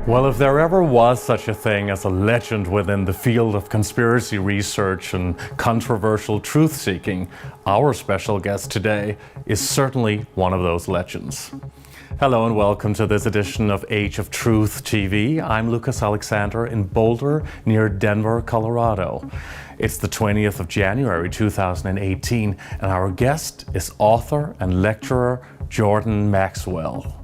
Well, if there ever was such a thing as a legend within the field of conspiracy research and controversial truth seeking, our special guest today is certainly one of those legends. Hello and welcome to this edition of Age of Truth TV. I'm Lucas Alexander in Boulder, near Denver, Colorado. It's the 20th of January 2018, and our guest is author and lecturer Jordan Maxwell.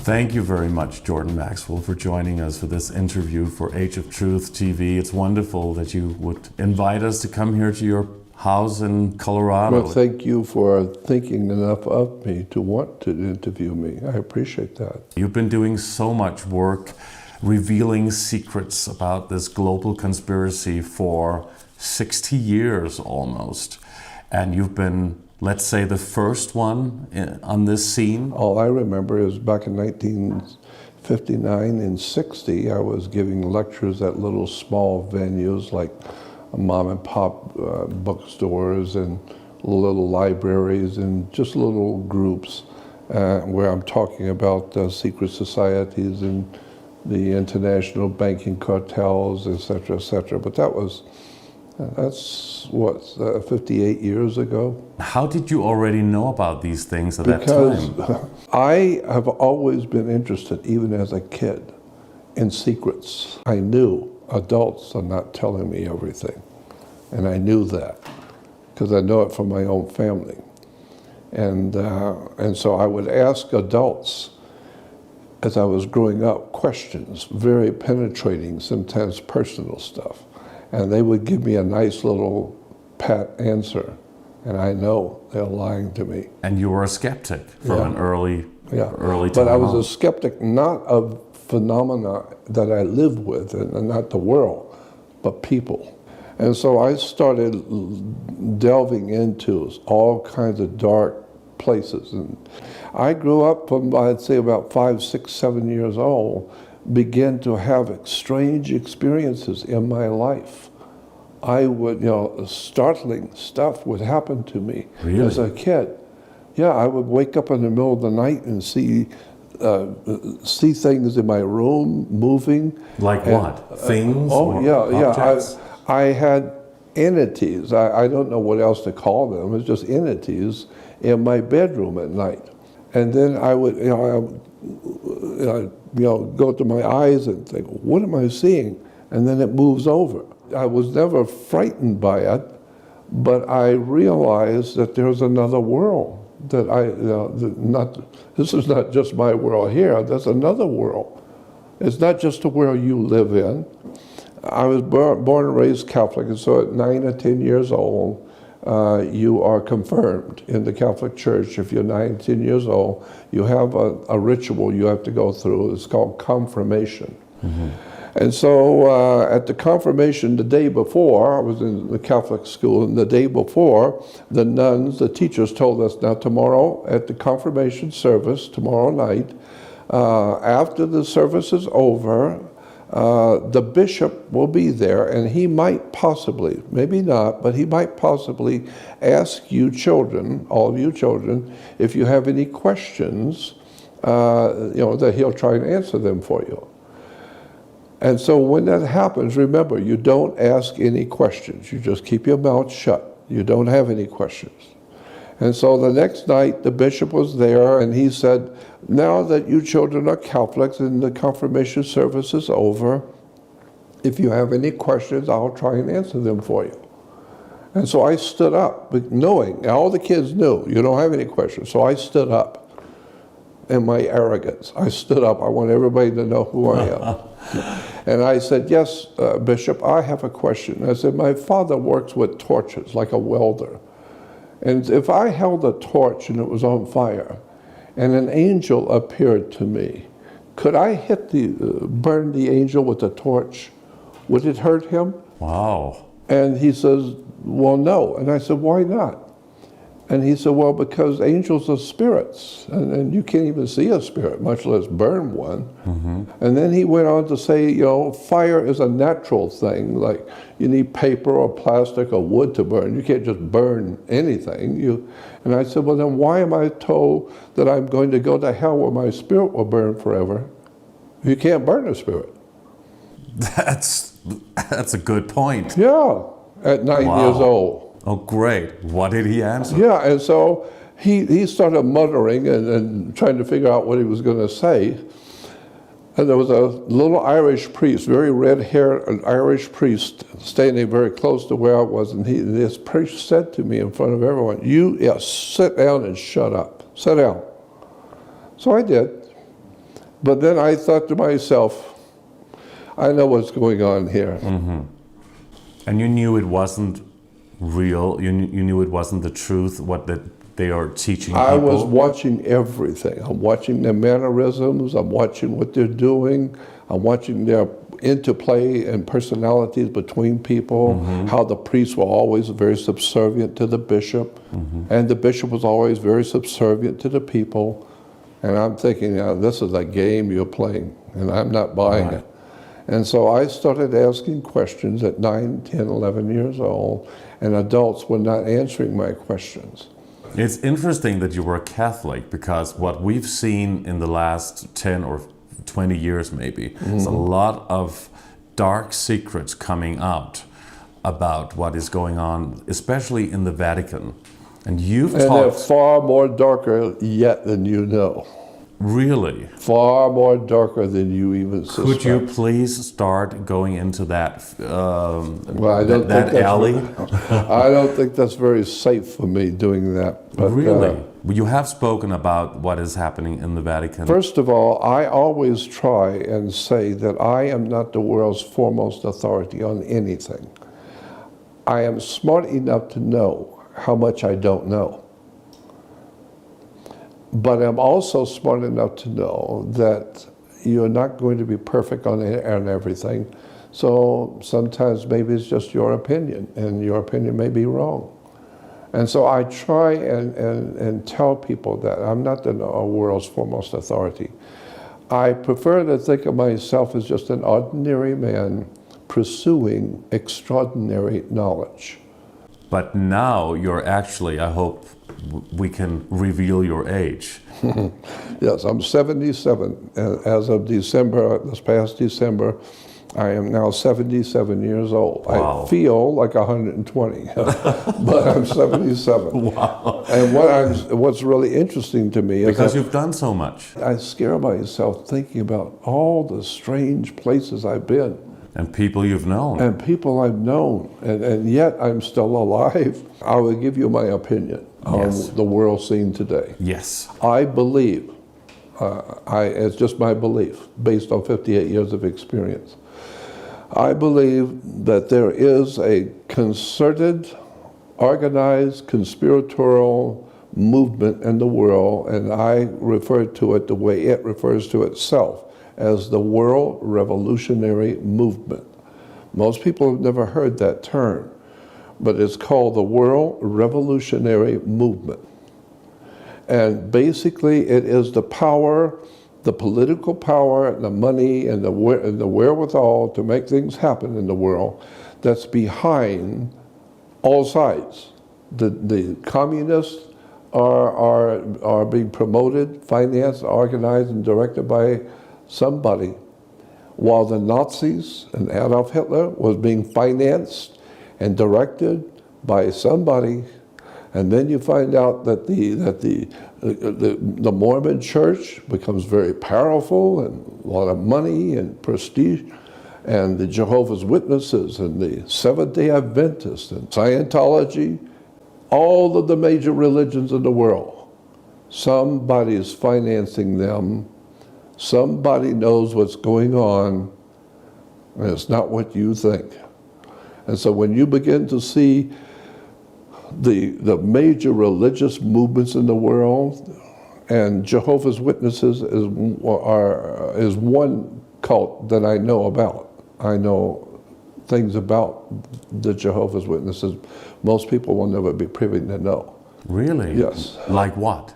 Thank you very much, Jordan Maxwell, for joining us for this interview for Age of Truth TV. It's wonderful that you would invite us to come here to your house in Colorado. Well, thank you for thinking enough of me to want to interview me. I appreciate that. You've been doing so much work revealing secrets about this global conspiracy for 60 years almost. And you've been, let's say, the first one on this scene. All I remember is back in 1959 and 60, I was giving lectures at little small venues like mom and pop bookstores and little libraries and just little groups where I'm talking about secret societies and the international banking cartels, et cetera, but that's what, 58 years ago? How did you already know about these things at that time? Because I have always been interested, even as a kid, in secrets. I knew adults are not telling me everything, and I knew that because I know it from my own family. And so I would ask adults as I was growing up questions, very penetrating, sometimes personal stuff. And they would give me a nice little pat answer, and I know they're lying to me. And you were a skeptic from an early time. But I was a skeptic not of phenomena that I lived with, and not the world, but people. And so I started delving into all kinds of dark places. And I grew up from, I'd say, about 5, 6, 7 years old, began to have strange experiences in my life. I would, startling stuff would happen to me as a kid. Yeah, I would wake up in the middle of the night and see things in my room moving. Like what? Things? Objects? I had entities. I don't know what else to call them. It's just entities in my bedroom at night. And then I would, go to my eyes and think, what am I seeing? And then it moves over. I was never frightened by it, but I realized that there's another world that this is not just my world here, there's another world. It's not just the world you live in. I was born and raised Catholic, and so at 9 or 10 years old, you are confirmed in the Catholic Church. If you're 9, 10 years old, you have a ritual you have to go through. It's called confirmation. Mm-hmm. And so at the confirmation the day before, I was in the Catholic school, and the day before, the nuns, the teachers told us, now tomorrow at the confirmation service, tomorrow night, after the service is over, the bishop will be there, and he might possibly, maybe not, but he might possibly ask you children, all of you children, if you have any questions, that he'll try and answer them for you. And so when that happens, remember, you don't ask any questions. You just keep your mouth shut. You don't have any questions. And so the next night, the bishop was there, and he said, now that you children are Catholics and the confirmation service is over, if you have any questions, I'll try and answer them for you. And so I stood up, knowing, all the kids knew, you don't have any questions. So I stood up in my arrogance. I stood up. I want everybody to know who I am. And I said, yes, Bishop, I have a question. I said, my father works with torches, like a welder. And if I held a torch and it was on fire, and an angel appeared to me. Could I burn the angel with a torch? Would it hurt him? Wow. And he says, well, no. And I said, why not? And he said, well, because angels are spirits, and you can't even see a spirit, much less burn one. And then he went on to say, you know, fire is a natural thing. Like, you need paper or plastic or wood to burn. You can't just burn anything. And I said, well, then why am I told that I'm going to go to hell where my spirit will burn forever? You can't burn a spirit. That's a good point. Yeah, at 9 years old. Oh, great. What did he answer? Yeah, and so he started muttering and trying to figure out what he was going to say. And there was a little Irish priest, very red-haired, an Irish priest, standing very close to where I was. And this priest said to me in front of everyone, sit down and shut up. Sit down. So I did. But then I thought to myself, I know what's going on here. And you knew it wasn't real, you knew it wasn't the truth, what that they are teaching people? I was watching everything. I'm watching their mannerisms, I'm watching what they're doing, I'm watching their interplay and personalities between people, how the priests were always very subservient to the bishop, and the bishop was always very subservient to the people. And I'm thinking, this is a game you're playing, and I'm not buying it. And so I started asking questions at 9, 10, 11 years old, and adults were not answering my questions. It's interesting that you were Catholic, because what we've seen in the last 10 or 20 years maybe is a lot of dark secrets coming out about what is going on, especially in the Vatican. And they're far more darker yet than you know. Really? Far more darker than you even suspect. Could you please start going into that alley? I don't think that's very safe for me doing that. But, really? You have spoken about what is happening in the Vatican. First of all, I always try and say that I am not the world's foremost authority on anything. I am smart enough to know how much I don't know. But I'm also smart enough to know that you're not going to be perfect on everything. So sometimes maybe it's just your opinion, and your opinion may be wrong. And so I try and tell people that I'm not the world's foremost authority. I prefer to think of myself as just an ordinary man pursuing extraordinary knowledge. But now you're actually, I hope we can reveal your age. Yes, I'm 77. As of December, this past December, I am now 77 years old. Wow. I feel like 120, but I'm 77. Wow. And what's really interesting to me is because you've done so much. I scare myself thinking about all the strange places I've been. And people you've known. And people I've known, and yet I'm still alive. I will give you my opinion on the world scene today. Yes. I believe, it's just my belief, based on 58 years of experience. I believe that there is a concerted, organized, conspiratorial movement in the world, and I refer to it the way it refers to itself, as the World Revolutionary Movement. Most people have never heard that term, but it's called the World Revolutionary Movement. And basically it is the power, the political power, and the money, and the wherewithal to make things happen in the world that's behind all sides. The communists are being promoted, financed, organized, and directed by somebody, while the Nazis and Adolf Hitler was being financed and directed by somebody. And then you find out that the Mormon church becomes very powerful, and a lot of money and prestige, and the Jehovah's Witnesses and the Seventh-day Adventists and Scientology, all of the major religions in the world, somebody is financing them. Somebody knows what's going on, and it's not what you think. And so when you begin to see the major religious movements in the world, And Jehovah's Witnesses is one cult that I know about. I know things about the Jehovah's Witnesses most people will never be privy to know. Really? Yes. Like what?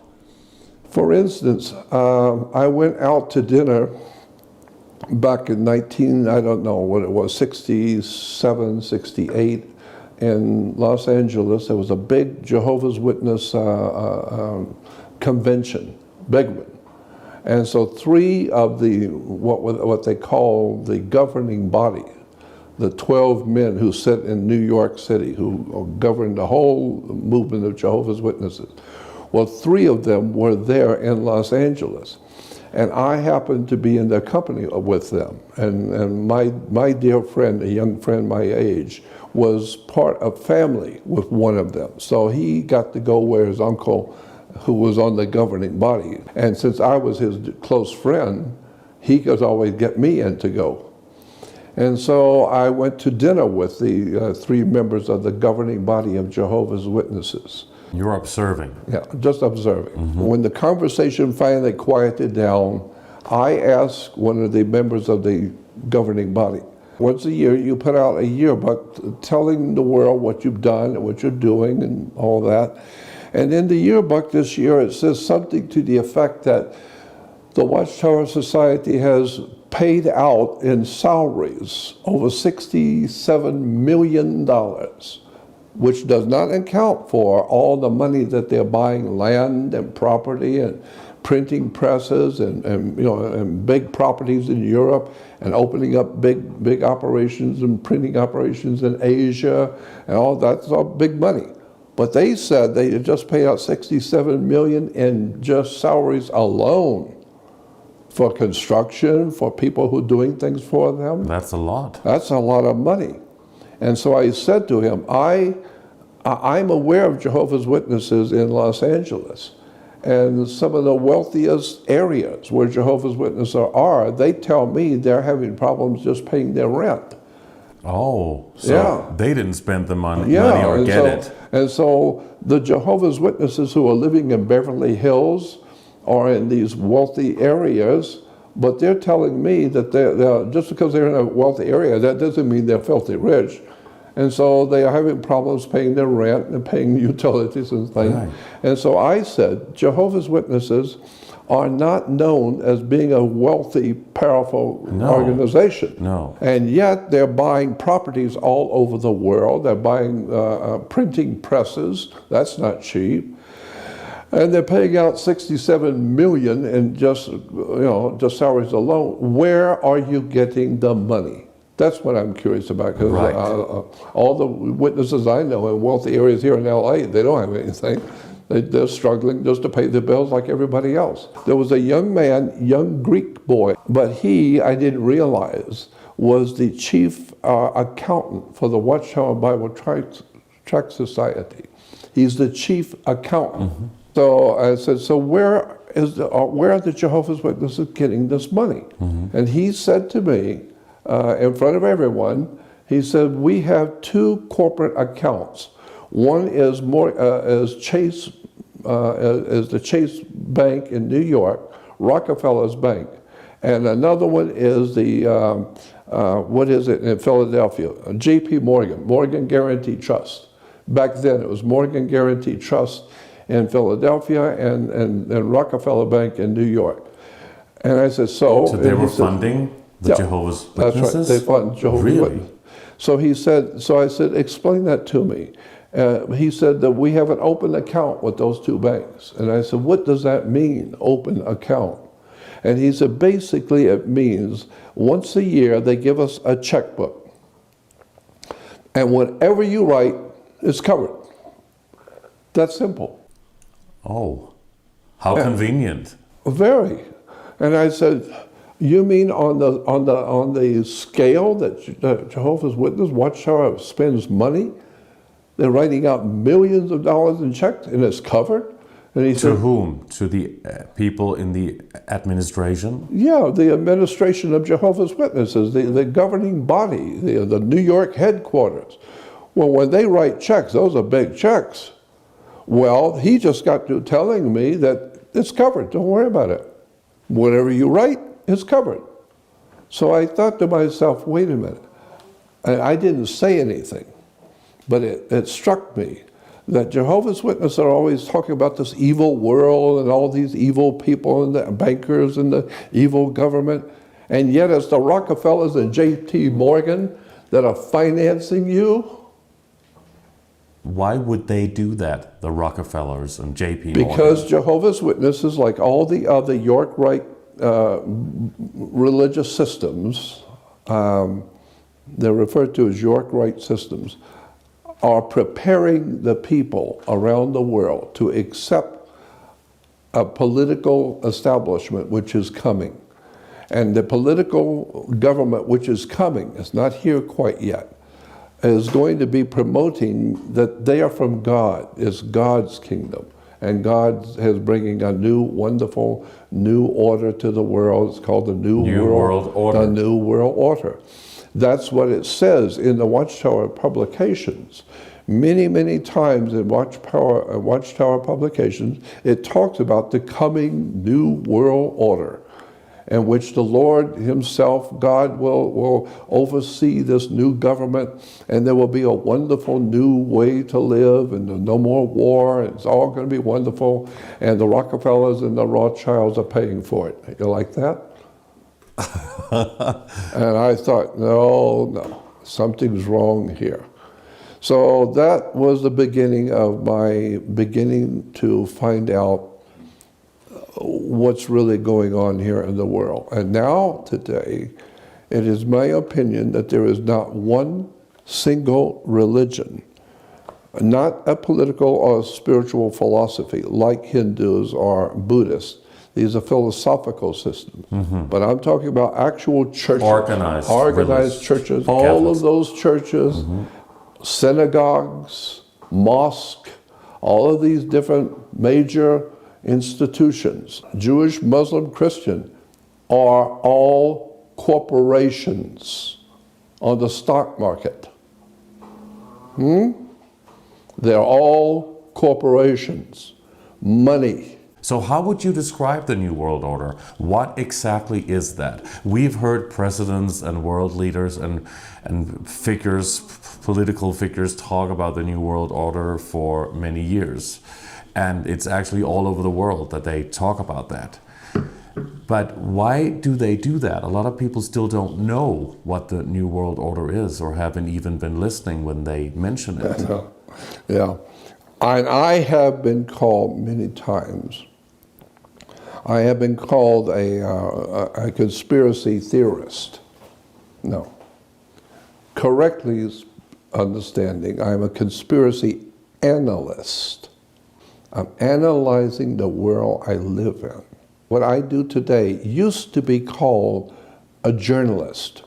For instance, I went out to dinner back in I don't know what it was, 67, 68, in Los Angeles. There was a big Jehovah's Witness convention, big one. And so three of the, what they call the governing body, the 12 men who sit in New York City, who govern the whole movement of Jehovah's Witnesses. Well, three of them were there in Los Angeles. And I happened to be in their company with them. And my dear friend, a young friend my age, was part of family with one of them. So he got to go where his uncle, who was on the governing body. And since I was his close friend, he could always get me in to go. And so I went to dinner with the three members of the governing body of Jehovah's Witnesses. You're observing. Yeah, just observing. When the conversation finally quieted down, I asked one of the members of the governing body, once a year you put out a yearbook telling the world what you've done and what you're doing and all that. And in the yearbook this year it says something to the effect that the Watchtower Society has paid out in salaries over $67 million, which does not account for all the money that they're buying land and property and printing presses and big properties in Europe and opening up big operations and printing operations in Asia and all that's all big money. But they said they had just paid out $67 million in just salaries alone for construction, for people who are doing things for them. That's a lot. That's a lot of money. And so I said to him, I'm aware of Jehovah's Witnesses in Los Angeles. And some of the wealthiest areas where Jehovah's Witnesses are, they tell me they're having problems just paying their rent. Oh, so Yeah. they didn't spend the money or and get so, it. And so the Jehovah's Witnesses who are living in Beverly Hills or in these wealthy areas, but they're telling me that they're just because they're in a wealthy area, that doesn't mean they're filthy rich. And so they are having problems paying their rent and paying utilities and things. Right. And so I said, Jehovah's Witnesses are not known as being a wealthy, powerful organization. No. And yet they're buying properties all over the world. They're buying printing presses. That's not cheap. And they're paying out $67 million in just salaries alone. Where are you getting the money? That's what I'm curious about, because Right. all the witnesses I know in wealthy areas here in LA, they don't have anything. They're struggling just to pay their bills like everybody else. There was a young man, young Greek boy, but he, I didn't realize, was the chief accountant for the Watchtower Bible Tract Society. He's the chief accountant. So I said, so where are the Jehovah's Witnesses getting this money? And he said to me, in front of everyone, he said, we have two corporate accounts. One is Chase, is the Chase Bank in New York, Rockefeller's Bank, and another one is the what is it in Philadelphia? J.P. Morgan Guaranty Trust. Back then, it was Morgan Guaranty Trust in Philadelphia and Rockefeller Bank in New York. And I said, so they were funding the Jehovah's Witnesses? That's right, they fund Jehovah's Witnesses. So he said, so I said, explain that to me. He said that we have an open account with those two banks. And I said, what does that mean, open account? And he said, basically it means once a year they give us a checkbook. And whatever you write is covered. That's simple. Oh, how convenient. Very. And I said, you mean on the scale that Jehovah's Witness Watchtower spends money? They're writing out millions of dollars in checks and it's covered? And he said, To whom? To the people in the administration? yeah, the administration of Jehovah's Witnesses, the governing body, the New York headquarters. Well, when they write checks, those are big checks. Well, he just got to telling me that it's covered. Don't worry about it. Whatever you write, it's covered. So I thought to myself, wait a minute. And I didn't say anything, but it struck me that Jehovah's Witnesses are always talking about this evil world and all these evil people and the bankers and the evil government. And yet it's the Rockefellers and J.P. Morgan that are financing you. Why would they do that, the Rockefellers and J.P. Morgan? Because Jehovah's Witnesses, like all the other York Rite religious systems, they're referred to as York Rite systems, are preparing the people around the world to accept a political establishment which is coming. And the political government which is coming, it's not here quite yet, is going to be promoting that they are from God. It's God's kingdom. And God is bringing a new, wonderful, new order to the world. It's called the New World Order. The New World Order. That's what it says in the Watchtower publications. Many, many times in Watchtower publications, it talks about the coming New World Order, in which the Lord himself, God, will oversee this new government, and there will be a wonderful new way to live, and no more war, and it's all going to be wonderful, and the Rockefellers and the Rothschilds are paying for it. You like that? And I thought, no, something's wrong here. So that was the beginning of my beginning to find out what's really going on here in the world. And now, today, it is my opinion that there is not one single religion, not a political or spiritual philosophy like Hindus or Buddhists. These are philosophical systems. But I'm talking about actual churches. Organized churches. All of those churches, synagogues, mosques, all of these different major institutions, Jewish, Muslim, Christian, are all corporations on the stock market. They're all corporations, money. So how would you describe the New World Order? What exactly is that? We've heard presidents and world leaders and figures, political figures, talk about the New World Order for many years. And it's actually all over the world that they talk about that. But why do they do that? A lot of people still don't know what the New World Order is, or haven't even been listening when they mention it. Yeah. And I have been called many times, I have been called a conspiracy theorist. No. Correctly understanding, I'm a conspiracy analyst. I'm analyzing the world I live in. What I do today used to be called a journalist,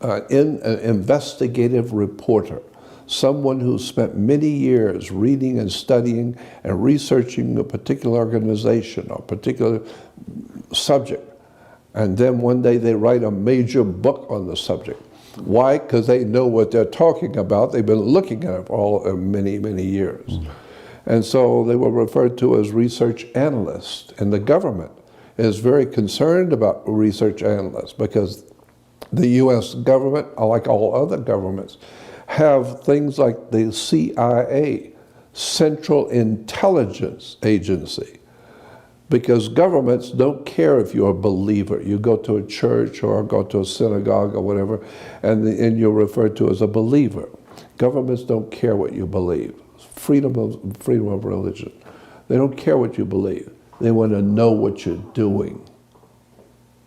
an investigative reporter, someone who spent many years reading and studying and researching a particular organization or particular subject. And then one day they write a major book on the subject. Why? Because they know what they're talking about. They've been looking at it for all many, many years. And so they were referred to as research analysts. And the government is very concerned about research analysts because the U.S. government, like all other governments, have things like the CIA, Central Intelligence Agency, because governments don't care if you're a believer. You go to a church or go to a synagogue or whatever, and you're referred to as a believer. Governments don't care what you believe. Freedom of religion. They don't care what you believe. They want to know what you're doing.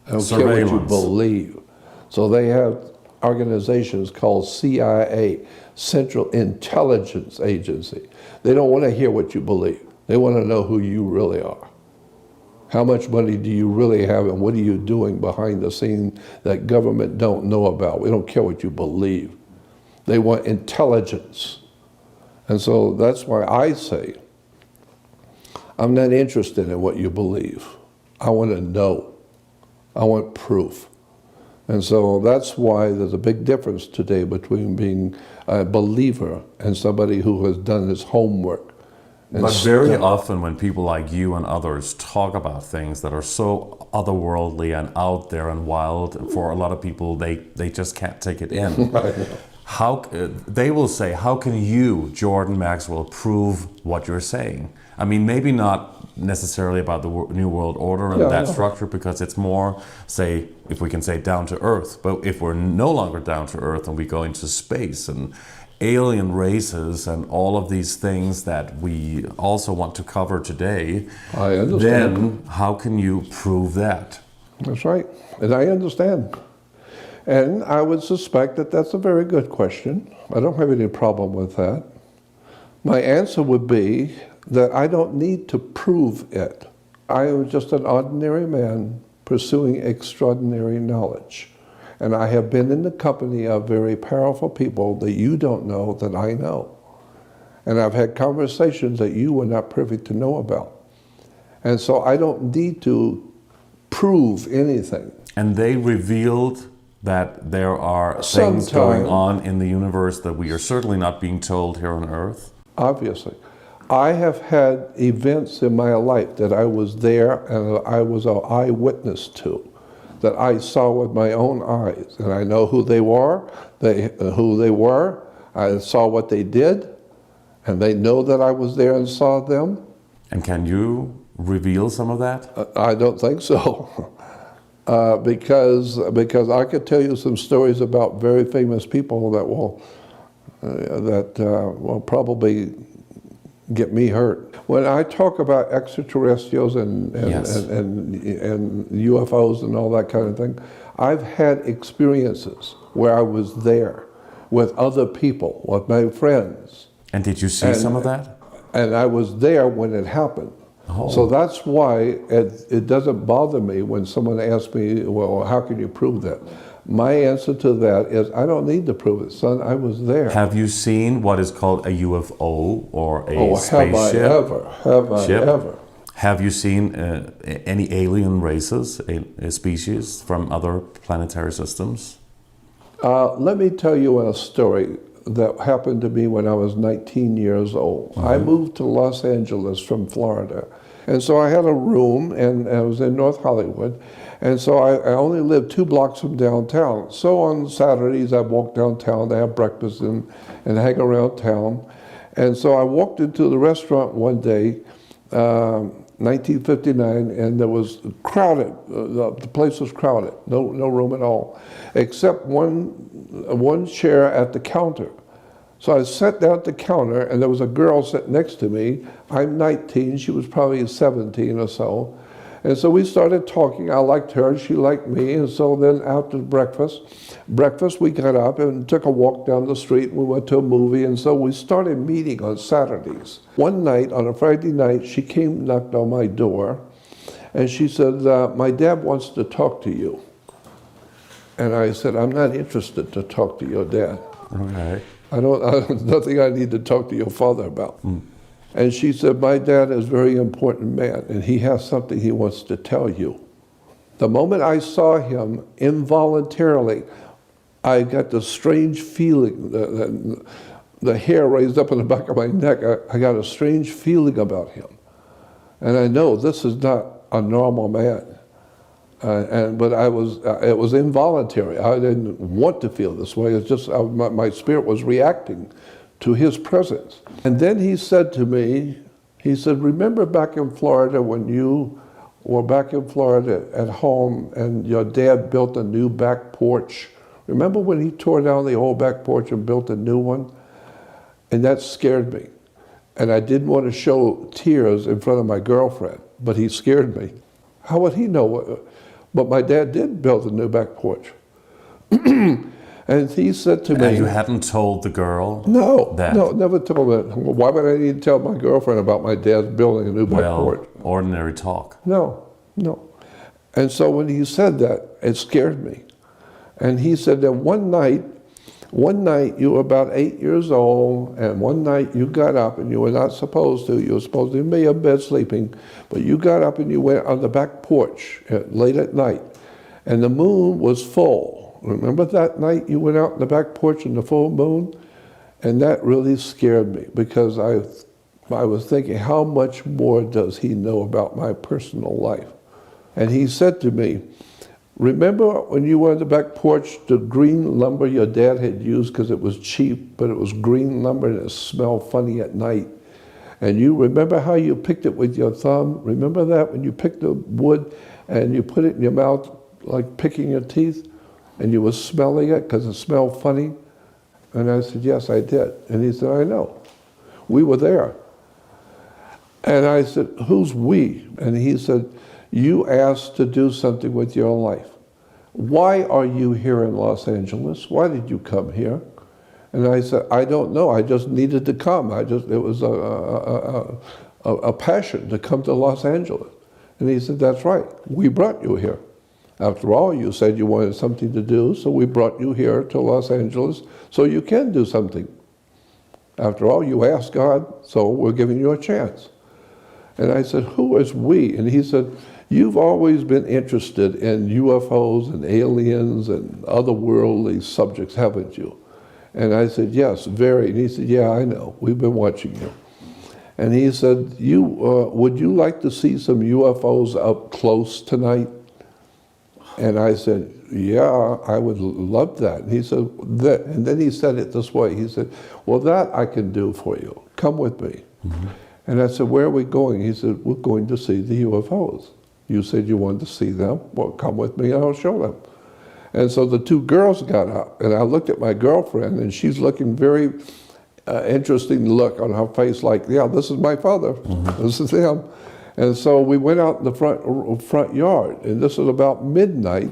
They don't care what you believe. So they have organizations called CIA, Central Intelligence Agency. They don't want to hear what you believe. They want to know who you really are. How much money do you really have, and what are you doing behind the scene that government don't know about? We don't care what you believe. They want intelligence. And so that's why I say, I'm not interested in what you believe. I want to know. I want proof. And so that's why there's a big difference today between being a believer and somebody who has done his homework, But very often when people like you and others talk about things that are so otherworldly and out there and wild, for a lot of people, they just can't take it in. How they will say, how can you, Jordan Maxwell, prove what you're saying? I mean, maybe not necessarily about the New World Order and that structure, because it's more, say, if we can say down to earth. But if we're no longer down to earth and we go into space and alien races and all of these things that we also want to cover today, I understand. then how can you prove that? That's right, and I understand. And I would suspect that that's a very good question. I don't have any problem with that. My answer would be that I don't need to prove it. I am just an ordinary man pursuing extraordinary knowledge. And I have been in the company of very powerful people that you don't know that I know. And I've had conversations that you were not privy to know about. And so I don't need to prove anything. And they revealed that there are things going on in the universe that we are certainly not being told here on Earth? Obviously. I have had events in my life that I was there and I was an eyewitness to, that I saw with my own eyes. And I know who they were, I saw what they did, and they know that I was there and saw them. And can you reveal some of that? I don't think so. Because I could tell you some stories about very famous people that will probably get me hurt. When I talk about extraterrestrials and UFOs and all that kind of thing, I've had experiences where I was there with other people, with my friends. And did you see some of that? And I was there when it happened. Oh. So that's why it doesn't bother me when someone asks me, well, how can you prove that? My answer to that is, I don't need to prove it, son. I was there. Have you seen what is called a UFO or a spaceship? Have I ever? Have you seen any alien races, a species from other planetary systems? Let me tell you a story that happened to me when I was 19 years old. Mm-hmm. I moved to Los Angeles from Florida. And so I had a room, and I was in North Hollywood. And so I only lived 2 blocks from downtown. So on Saturdays, I walk downtown to have breakfast and hang around town. And so I walked into the restaurant one day, 1959, and there was crowded. The place was crowded, no room at all, except one chair at the counter. So I sat down at the counter, and there was a girl sitting next to me. I'm 19, she was probably 17 or so. And so we started talking. I liked her, she liked me. And so then after breakfast, we got up and took a walk down the street. We went to a movie, and so we started meeting on Saturdays. One night, on a Friday night, she came, knocked on my door, and she said, my dad wants to talk to you. And I said, I'm not interested to talk to your dad. Okay. Nothing I need to talk to your father about. Mm. And she said, my dad is a very important man, and he has something he wants to tell you. The moment I saw him, involuntarily, I got the strange feeling, the hair raised up on the back of my neck. I got a strange feeling about him. And I know this is not a normal man. But it was involuntary. I didn't want to feel this way. It's just my spirit was reacting to his presence. And then he said to me, he said, remember back in Florida when you were back in Florida at home and your dad built a new back porch? Remember when he tore down the old back porch and built a new one? And that scared me. And I didn't want to show tears in front of my girlfriend, but he scared me. How would he know? But my dad did build a new back porch. And he said to me... And you hadn't told the girl No, that? No, never told her. Why would I need to tell my girlfriend about my dad building a new back porch? Ordinary talk. No. And so when he said that, it scared me. And he said that one night you were about 8 years old, and one night you got up and you were not supposed to. You were supposed to be in bed sleeping, but you got up and you went on the back porch late at night, and the moon was full. Remember that night you went out on the back porch in the full moon? And that really scared me because I was thinking, how much more does he know about my personal life? And he said to me, remember when you were on the back porch, the green lumber your dad had used because it was cheap, but it was green lumber and it smelled funny at night. And you remember how you picked it with your thumb? Remember that when you picked the wood and you put it in your mouth like picking your teeth and you were smelling it because it smelled funny? And I said, yes, I did. And he said, I know. We were there. And I said, who's we? And he said, you asked to do something with your life. Why are you here in Los Angeles? Why did you come here? And I said, I don't know. I just needed to come. It was a passion to come to Los Angeles. And he said, that's right. We brought you here. After all, you said you wanted something to do, so we brought you here to Los Angeles so you can do something. After all, you asked God, so we're giving you a chance. And I said, who is we? And he said, you've always been interested in UFOs and aliens and otherworldly subjects, haven't you? And I said, yes, very. And he said, yeah, I know. We've been watching you. And he said, would you like to see some UFOs up close tonight? And I said, yeah, I would love that. And he said, and then he said it this way. He said, well, that I can do for you. Come with me. Mm-hmm. And I said, where are we going? He said, we're going to see the UFOs. You said you wanted to see them. Well, come with me and I'll show them. And so the two girls got up, and I looked at my girlfriend, and she's looking very interesting look on her face, like, yeah, this is my father. Mm-hmm. This is him. And so we went out in the front yard, and this was about midnight,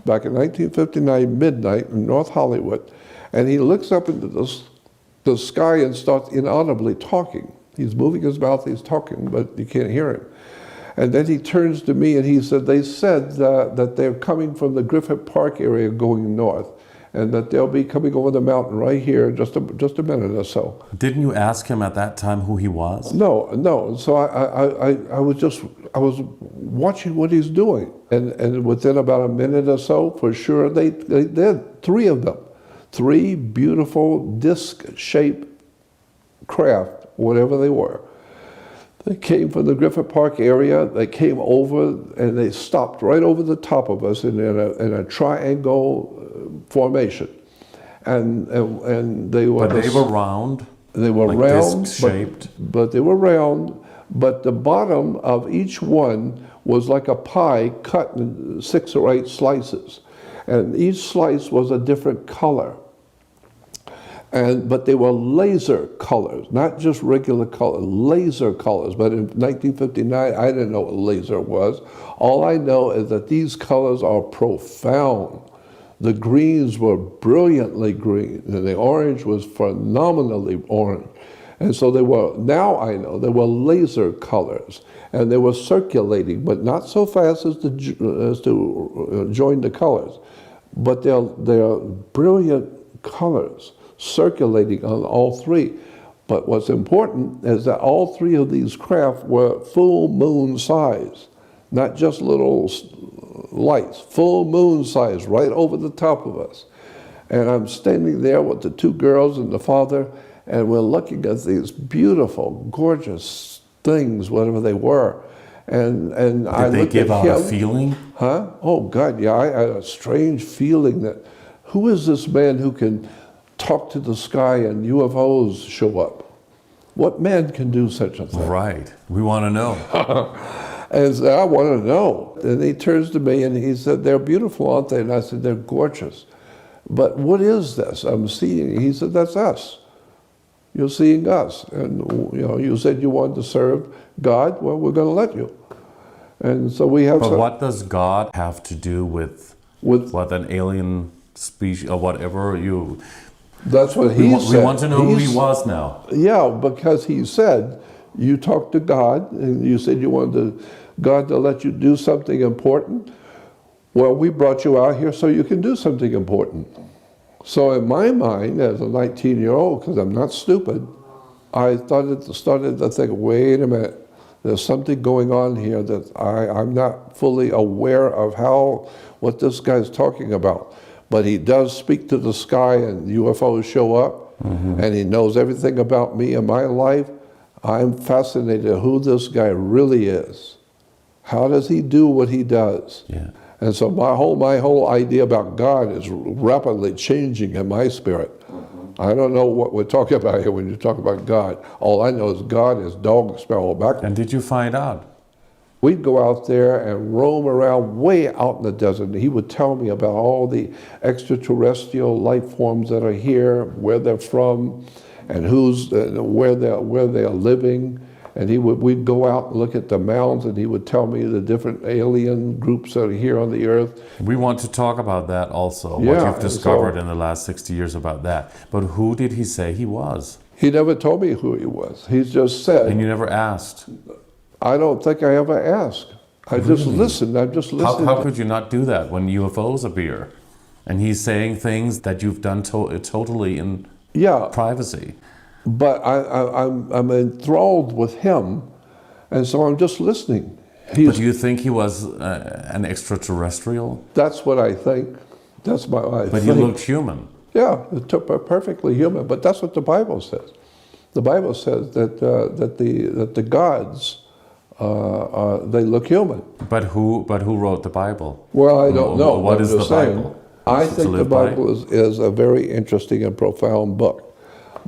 back in 1959, midnight in North Hollywood, and he looks up into the sky and starts inaudibly talking. He's moving his mouth, he's talking, but you can't hear him. And then he turns to me and he said, they said that they're coming from the Griffith Park area going north, and that they'll be coming over the mountain right here in just a minute or so. Didn't you ask him at that time who he was? No. So I was watching what he's doing. And within about a minute or so, for sure, they did, three of them. Three beautiful disc-shaped craft, whatever they were. They came from the Griffith Park area. They came over and they stopped right over the top of us in a triangle formation, and they were. But they were round. They were like round, disc-shaped. But they were round. But the bottom of each one was like a pie cut in 6 or 8 slices, and each slice was a different color. But they were laser colors, not just regular colors, laser colors. But in 1959, I didn't know what laser was. All I know is that these colors are profound. The greens were brilliantly green, and the orange was phenomenally orange. And so they were, now I know, they were laser colors. And they were circulating, but not so fast as to join the colors. But they're brilliant colors, circulating on all three. But what's important is that all three of these craft were full moon size, not just little lights, full moon size right over the top of us. And I'm standing there with the two girls and the father, and we're looking at these beautiful, gorgeous things, whatever they were. And I Did they give out a feeling? Huh? Oh God, yeah, I had a strange feeling that, who is this man who can talk to the sky and UFOs show up? What man can do such a thing? Right. We want to know. And so I want to know. And he turns to me and he said, they're beautiful, aren't they? And I said, they're gorgeous. But what is this I'm seeing? He said, that's us. You're seeing us. And you said you wanted to serve God. Well, we're going to let you. And so we have. But what does God have to do with what an alien species or whatever you? That's what he said. We want to know who he was now. Yeah, because he said, you talked to God, and you said you wanted God to let you do something important. Well, we brought you out here so you can do something important. So in my mind, as a 19-year-old, because I'm not stupid, I started to think, wait a minute, there's something going on here that I'm not fully aware of what this guy's talking about. But he does speak to the sky and UFOs show up, and he knows everything about me and my life. I'm fascinated who this guy really is. How does he do what he does? Yeah. And so my whole idea about God is rapidly changing in my spirit. I don't know what we're talking about here when you talk about God. All I know is God is dog, sparrow, back. And did you find out? We'd go out there and roam around way out in the desert, and he would tell me about all the extraterrestrial life forms that are here, where they're from, and where they're living. And we'd go out and look at the mounds, and he would tell me the different alien groups that are here on the earth. We want to talk about that also, Yeah, what you've discovered so- in the last 60 years about that. But who did he say he was? He never told me who he was. He just said, And you never asked. I don't think I ever asked. I just listened. I'm just listening. How could you not do that when UFOs appear? And he's saying things that you've done totally in Yeah, privacy. but I'm enthralled with him, and so I'm just listening. But do you think he was an extraterrestrial? That's what I think. That's my. But he looked human. Yeah, perfectly human. But that's what the Bible says. The Bible says that the gods they look human. But who wrote the Bible? Well, I don't know. What I'm is the just saying, Bible? I To think the live by? Bible is a very interesting and profound book.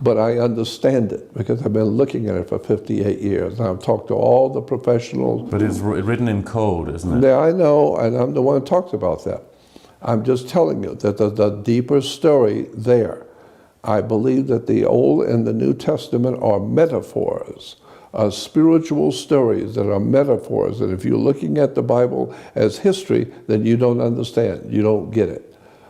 But I understand it because I've been looking at it for 58 years. And I've talked to all the professionals. But it's written in code, isn't it? Yeah, I know, and I'm the one who talks about that. I'm just telling you that there's a deeper story there. I believe that the Old and the New Testament are metaphors, spiritual stories that are metaphors. And if you're looking at the Bible as history, then you don't understand, you don't get it.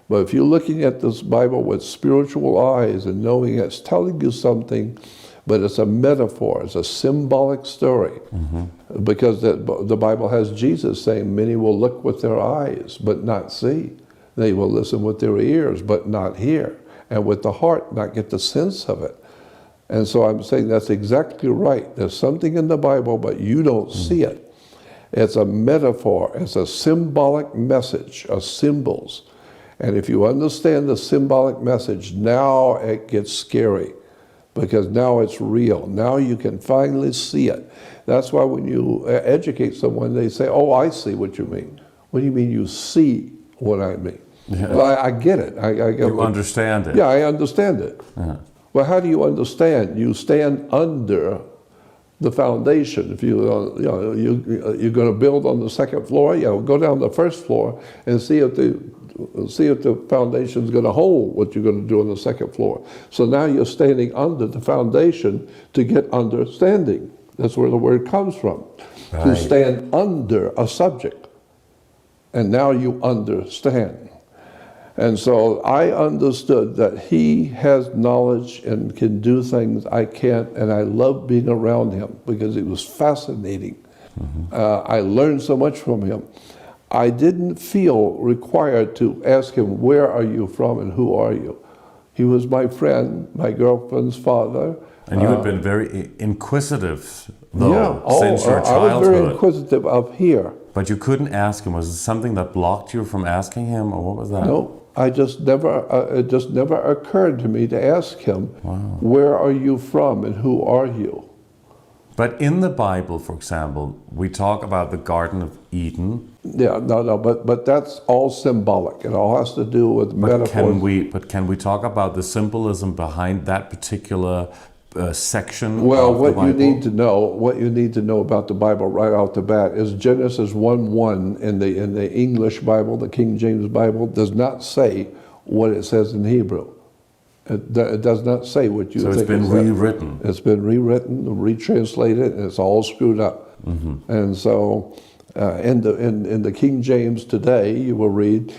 But if you're looking at this Bible with spiritual eyes and knowing it's telling you something, but it's a metaphor, it's a symbolic story. Because the Bible has Jesus saying, many will look with their eyes, but not see. They will listen with their ears, but not hear. And with the heart, not get the sense of it. And so I'm saying that's exactly right. There's something in the Bible, but you don't see it. It's a metaphor. It's a symbolic message of symbols. And if you understand the symbolic message, now it gets scary because now it's real. Now you can finally see it. That's why when you educate someone, they say, oh, I see what you mean. What do you mean you see what I mean? Yeah. Well, I get it. I get You understand it. Yeah, I understand it. Uh-huh. Well, how do you understand? You stand under the foundation. If you're going to build on the second floor, go down the first floor and see if the foundation is going to hold what you're going to do on the second floor. So now you're standing under the foundation to get understanding. That's where the word comes from. Right. To stand under a subject. And now you understand. And so I understood that he has knowledge and can do things I can't, and I love being around him because it was fascinating. I learned so much from him. I didn't feel required to ask him, where are you from and who are you? He was my friend, my girlfriend's father. And you had been very inquisitive, though, since your I childhood. was very inquisitive up here. But you couldn't ask him. Was it something that blocked you from asking him, or what was that? No, it just never occurred to me to ask him, where are you from and who are you? But in the Bible, for example, we talk about the Garden of Eden. Yeah, no, but that's all symbolic. It all has to do with metaphors. Can we talk about the symbolism behind that particular section Well, of the what Bible? you need to know about the Bible right off the bat is Genesis 1:1 in the English Bible, the King James Bible, does not say what it says in Hebrew. It does not say what you think. So it's been rewritten. It's been rewritten, retranslated, and it's all screwed up. And so, in the King James today, you will read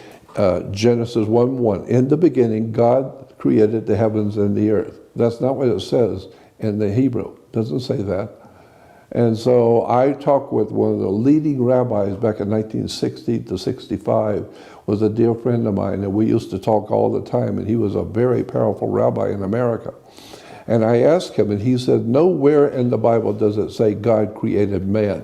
Genesis 1:1. In the beginning, God created the heavens and the earth. That's not what it says in the Hebrew. It doesn't say that. And so I talked with one of the leading rabbis back in 1960 to 65, was a dear friend of mine, and we used to talk all the time, and he was a very powerful rabbi in America. And I asked him, and he said, nowhere in the Bible does it say God created man.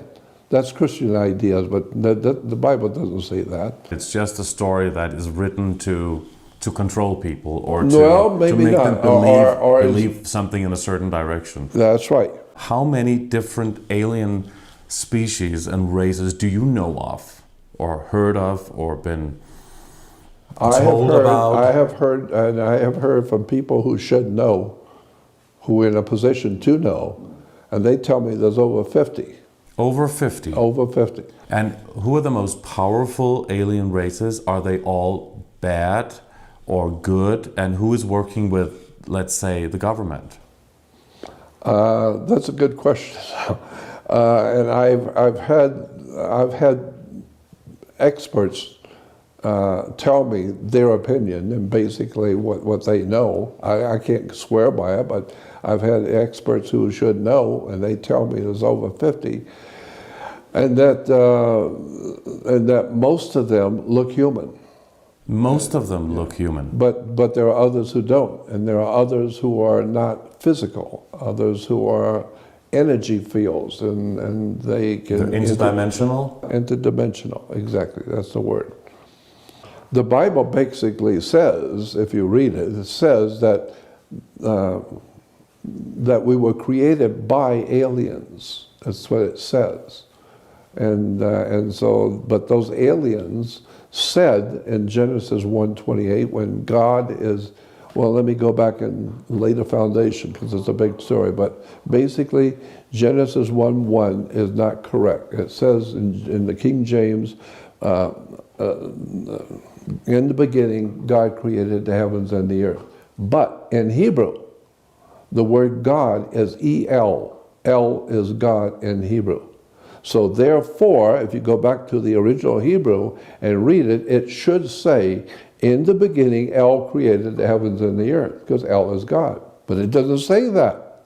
That's Christian ideas, but the Bible doesn't say that. It's just a story that is written to to control people or to, Well, maybe make not. them believe, Or believe something in a certain direction. that's right. How many different alien species and races do you know of, or heard of, or been told about? I have heard, and I have heard from people who should know, who are in a position to know, and they tell me there's over 50. Over 50. Over 50. And who are the most powerful alien races? Are they all bad or good? And who is working with, let's say, the government? That's a good question. And I've had experts tell me their opinion and basically what they know. I can't swear by it, but I've had experts who should know, and they tell me there's over 50, and that most of them look human. Most of them look human. But there are others who don't, and there are others who are not physical, others who are energy fields, and they can... They're interdimensional? Interdimensional, exactly, that's the word. The Bible basically says, if you read it, it says that that we were created by aliens. That's what it says. And so, but those aliens said in Genesis 1:28, when God is, well, let me go back and lay the foundation because it's a big story, but basically Genesis 1:1 is not correct. It says in the King James, in the beginning, God created the heavens and the earth. But in Hebrew, the word God is El. El is God in Hebrew. So therefore, if you go back to the original Hebrew and read it, it should say, in the beginning, El created the heavens and the earth, because El is God. But it doesn't say that.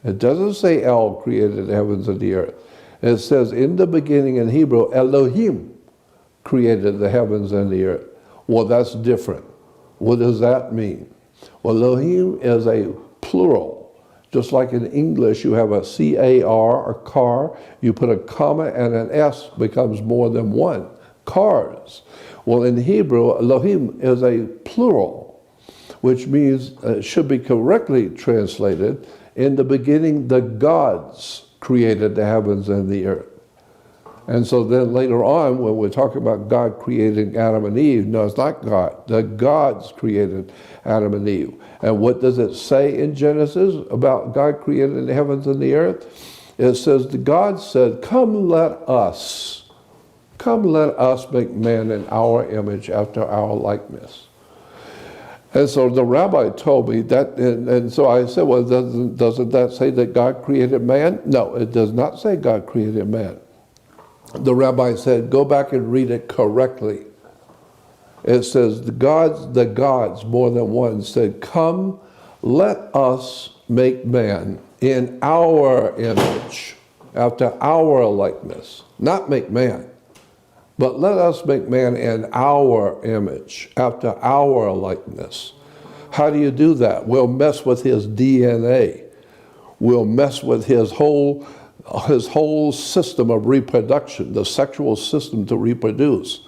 It doesn't say El created the heavens and the earth. It says, in the beginning in Hebrew, Elohim created the heavens and the earth. Well, that's different. What does that mean? Well, Elohim is a plural. Just like in English, you have a C-A-R, a car, you put a comma and an S becomes more than one. Cars. Well, in Hebrew, Elohim is a plural, which means it should be correctly translated, in the beginning, the gods created the heavens and the earth. And so then later on, when we're talking about God creating Adam and Eve, no, it's not God. The gods created Adam and Eve. And what does it say in Genesis about God creating the heavens and the earth? It says, the God said, come let us make man in our image after our likeness. And so the rabbi told me that, and so I said, well, doesn't that say that God created man? No, it does not say God created man. The rabbi said, go back and read it correctly. It says, the gods, more than one, said, come, let us make man in our image, after our likeness. Not make man, but let us make man in our image, after our likeness. How do you do that? We'll mess with his DNA. We'll mess with his whole system of reproduction, the sexual system to reproduce.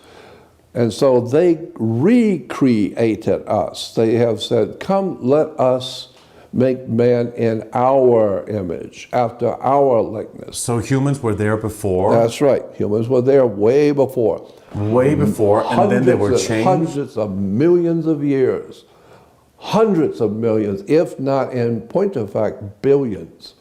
And so they recreated us. They have said, come, let us make man in our image, after our likeness. So humans were there before? That's right. Humans were there way before. Way before, and then they were changed? Hundreds of millions of years. Hundreds of millions, if not, in point of fact, billions.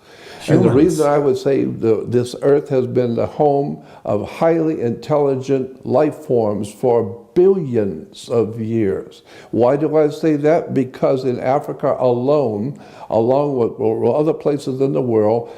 And the reason I would say this earth has been the home of highly intelligent life forms for billions of years. Why do I say that? Because in Africa alone, along with other places in the world,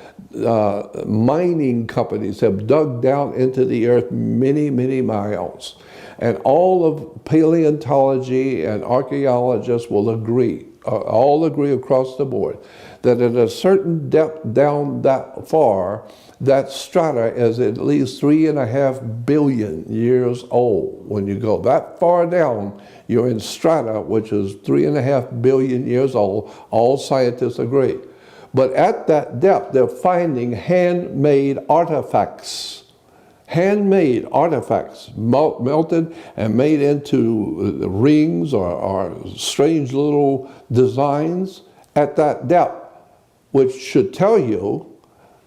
mining companies have dug down into the earth many, many miles. And all of paleontology and archaeologists will agree, all agree across the board, that at a certain depth down that far, that strata is at least 3.5 billion years old. When you go that far down, you're in strata, which is 3.5 billion years old. All scientists agree. But at that depth, they're finding handmade artifacts. handmade artifacts melted and made into rings or strange little designs at that depth, which should tell you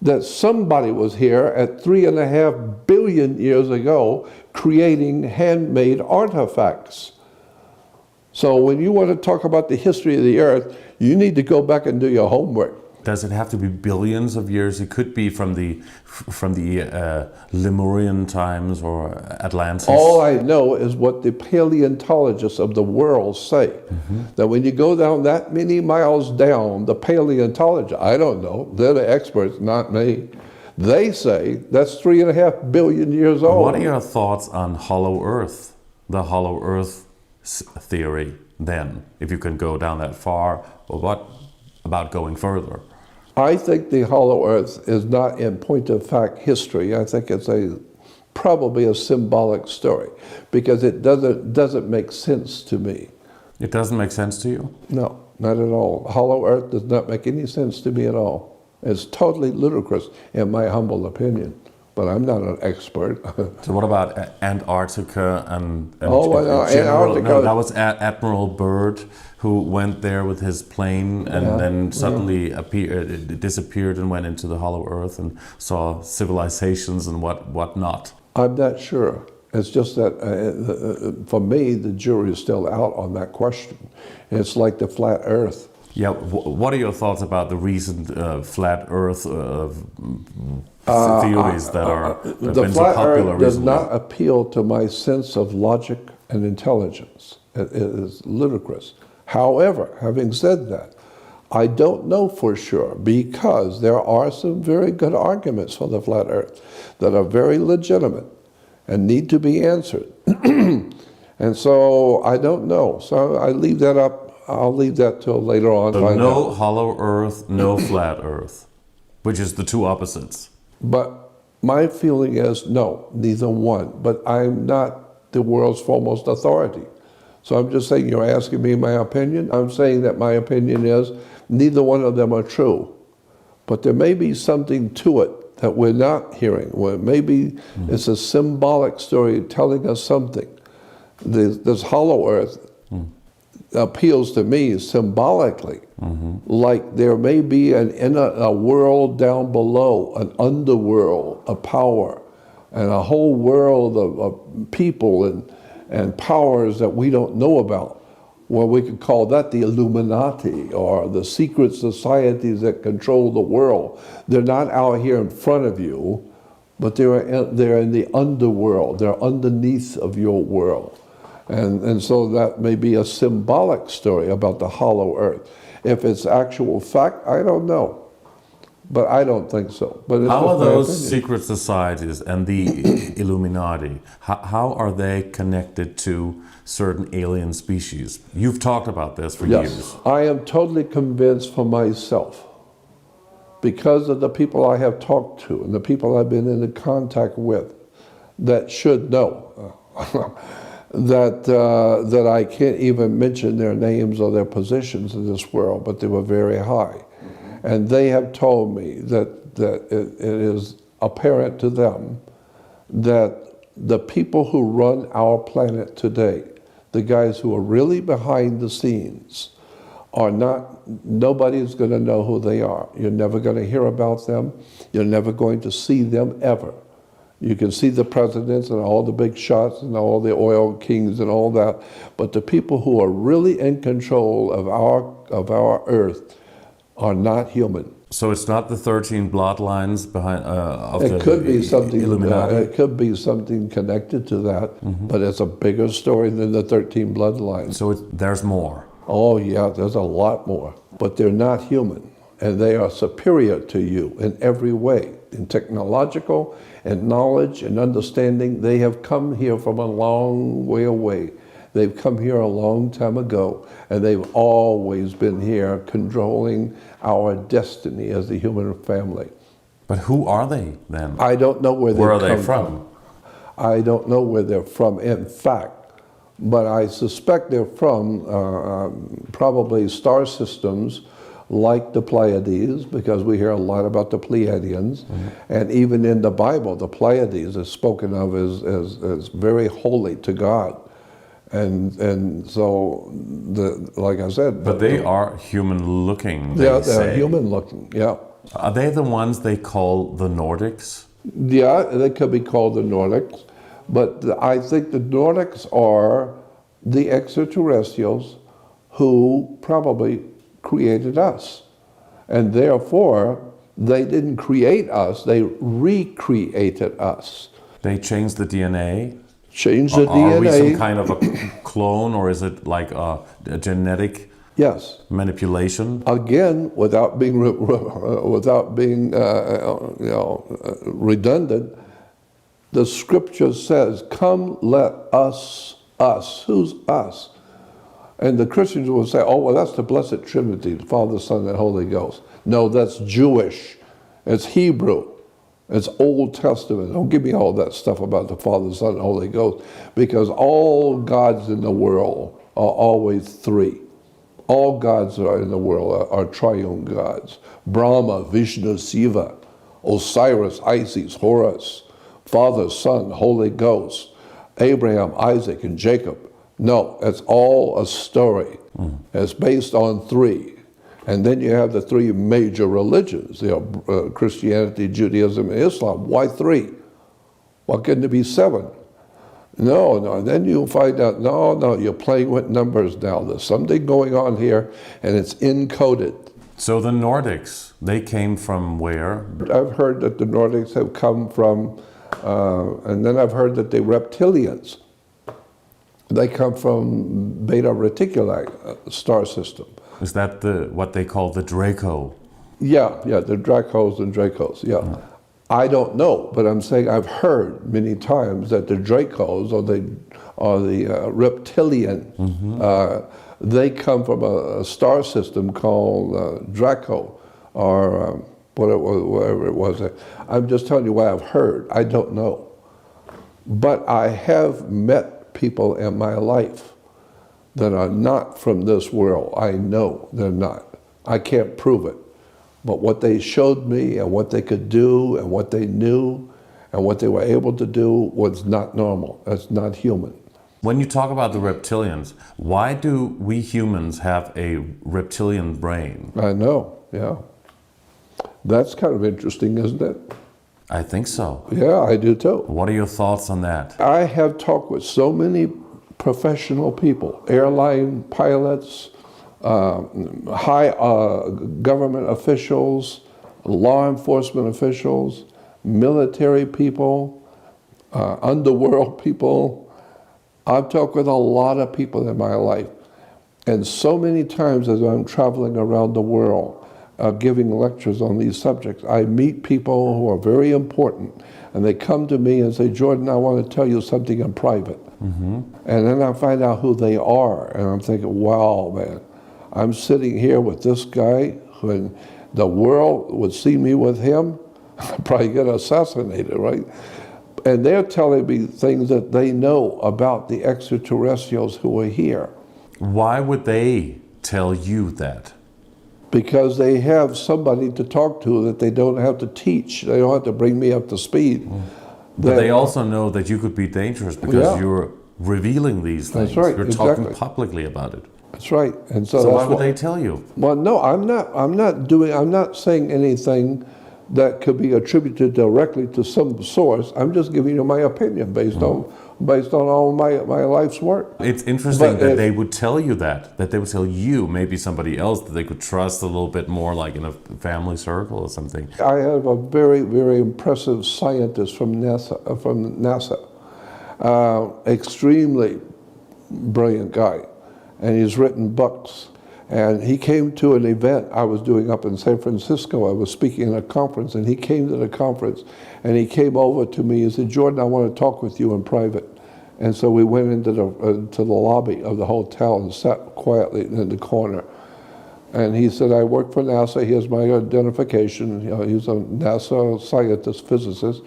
that somebody was here at 3.5 billion years ago creating handmade artifacts. So when you want to talk about the history of the earth, you need to go back and do your homework. Does it have to be billions of years? It could be from the Lemurian times or Atlantis. All I know is what the paleontologists of the world say. That when you go down that many miles down, the paleontologists, I don't know, they're the experts, not me. They say that's 3.5 billion years old. What are your thoughts on hollow Earth, the hollow Earth theory? Then, if you can go down that far, or what about going further? I think the hollow earth is not in point of fact history. I think it's probably a symbolic story because it doesn't make sense to me. It doesn't make sense to you? No, not at all. Hollow earth does not make any sense to me at all. It's totally ludicrous in my humble opinion, but I'm not an expert. So what about Antarctica and Antarctica. No, that was Admiral Byrd who went there with his plane and then suddenly disappeared and went into the hollow earth and saw civilizations and whatnot. I'm not sure. It's just that for me, the jury is still out on that question. It's like the flat earth. Yeah, what are your thoughts about the recent flat earth theories that have been so popular recently? The flat earth does not appeal to my sense of logic and intelligence. It is ludicrous. However, having said that, I don't know for sure because there are some very good arguments for the flat earth that are very legitimate and need to be answered. And so I don't know. So I leave that up. I'll leave that till later on. So no hollow earth, no flat earth, which is the two opposites. But my feeling is no, neither one. But I'm not the world's foremost authority. So I'm just saying, you're asking me my opinion. I'm saying that my opinion is neither one of them are true. But there may be something to it that we're not hearing. Well, maybe it's a symbolic story telling us something. This hollow earth appeals to me symbolically, like there may be a world down below, an underworld, a power, and a whole world of people and powers that we don't know about. Well, we could call that the Illuminati or the secret societies that control the world. They're not out here in front of you, but they're in the underworld. They're underneath of your world. And so that may be a symbolic story about the hollow earth. If it's actual fact, I don't know. But I don't think so. But it's how are those opinion. Secret societies and the Illuminati, how are they connected to certain alien species? You've talked about this for years. I am totally convinced for myself, because of the people I have talked to and the people I've been in contact with that should know that I can't even mention their names or their positions in this world, but they were very high. And they have told me that it is apparent to them that the people who run our planet today, the guys who are really behind the scenes, are not, nobody's going to know who they are. You're never going to hear about them. You're never going to see them ever. You can see the presidents and all the big shots and all the oil kings and all that, but the people who are really in control of our earth are not human. So it's not the 13 bloodlines behind of it could be something. Illuminati? It could be something connected to that, but it's a bigger story than the 13 bloodlines. So there's more. Oh yeah, there's a lot more. But they're not human, and they are superior to you in every way, in technological and knowledge and understanding. They have come here from a long way away. They've come here a long time ago, and they've always been here controlling our destiny as the human family. But who are they then? I don't know where are they from? I don't know where they're from, in fact, but I suspect they're from probably star systems like the Pleiades, because we hear a lot about the Pleiadians, and even in the Bible, the Pleiades is spoken of as very holy to God. And so, like I said... But they are human-looking, they yeah, say. they're human-looking, yeah. Are they the ones they call the Nordics? Yeah, they could be called the Nordics, but I think the Nordics are the extraterrestrials who probably created us. And therefore, they didn't create us, they recreated us. They changed the DNA? Changed the Are we some DNA. kind of a clone, or is it like a genetic Yes. manipulation? Again, without being redundant, the scripture says, "Come, let us." Us. Who's us? And the Christians will say, "Oh, well, that's the Blessed Trinity, the Father, Son, and Holy Ghost." No, that's Jewish. It's Hebrew. It's Old Testament. Don't give me all that stuff about the Father, Son, and Holy Ghost, because all gods in the world are always three. All gods are in the world are triune gods. Brahma, Vishnu, Shiva, Osiris, Isis, Horus, Father, Son, Holy Ghost, Abraham, Isaac, and Jacob. No, it's all a story. It's based on three. And then you have the three major religions, Christianity, Judaism, and Islam. Why three? Why couldn't it be seven? No. Then you'll find out, no, you're playing with numbers now. There's something going on here, and it's encoded. So the Nordics, they came from where? I've heard that the Nordics have come from, and then I've heard that the reptilians, they come from Beta Reticuli star system. Is that what they call the Draco? Yeah, the Dracos and Dracos, yeah. I don't know, but I'm saying I've heard many times that the Dracos or the reptilian, they come from a star system called Draco, or whatever it was. I'm just telling you what I've heard. I don't know. But I have met people in my life that are not from this world. I know they're not. I can't prove it. But what they showed me and what they could do and what they knew and what they were able to do was not normal. That's not human. When you talk about the reptilians, why do we humans have a reptilian brain? I know, yeah. That's kind of interesting, isn't it? I think so. Yeah, I do too. What are your thoughts on that? I have talked with so many professional people, airline pilots, high government officials, law enforcement officials, military people, underworld people. I've talked with a lot of people in my life. And so many times as I'm traveling around the world, giving lectures on these subjects, I meet people who are very important. And they come to me and say, "Jordan, I want to tell you something in private." And then I find out who they are. And I'm thinking, wow, man, I'm sitting here with this guy who the world would see me with him, I'd probably get assassinated, right? And they're telling me things that they know about the extraterrestrials who are here. Why would they tell you that? Because they have somebody to talk to that they don't have to teach. They don't have to bring me up to speed. But they also know that you could be dangerous because you're revealing these things. That's right, You're exactly. talking publicly about it. That's right. And So why would they tell you? Well, no, I'm not saying anything that could be attributed directly to some source. I'm just giving you my opinion based on all my life's work. It's interesting that they would tell you that they would tell you, maybe somebody else that they could trust a little bit more, like in a family circle or something. I have a very, very impressive scientist from NASA, extremely brilliant guy, and he's written books. And he came to an event I was doing up in San Francisco. I was speaking at a conference, and he came to the conference, and he came over to me and said, "Jordan, I want to talk with you in private." And so we went into the lobby of the hotel and sat quietly in the corner. And he said, "I work for NASA. Here's my identification." You know, he's a NASA scientist, physicist,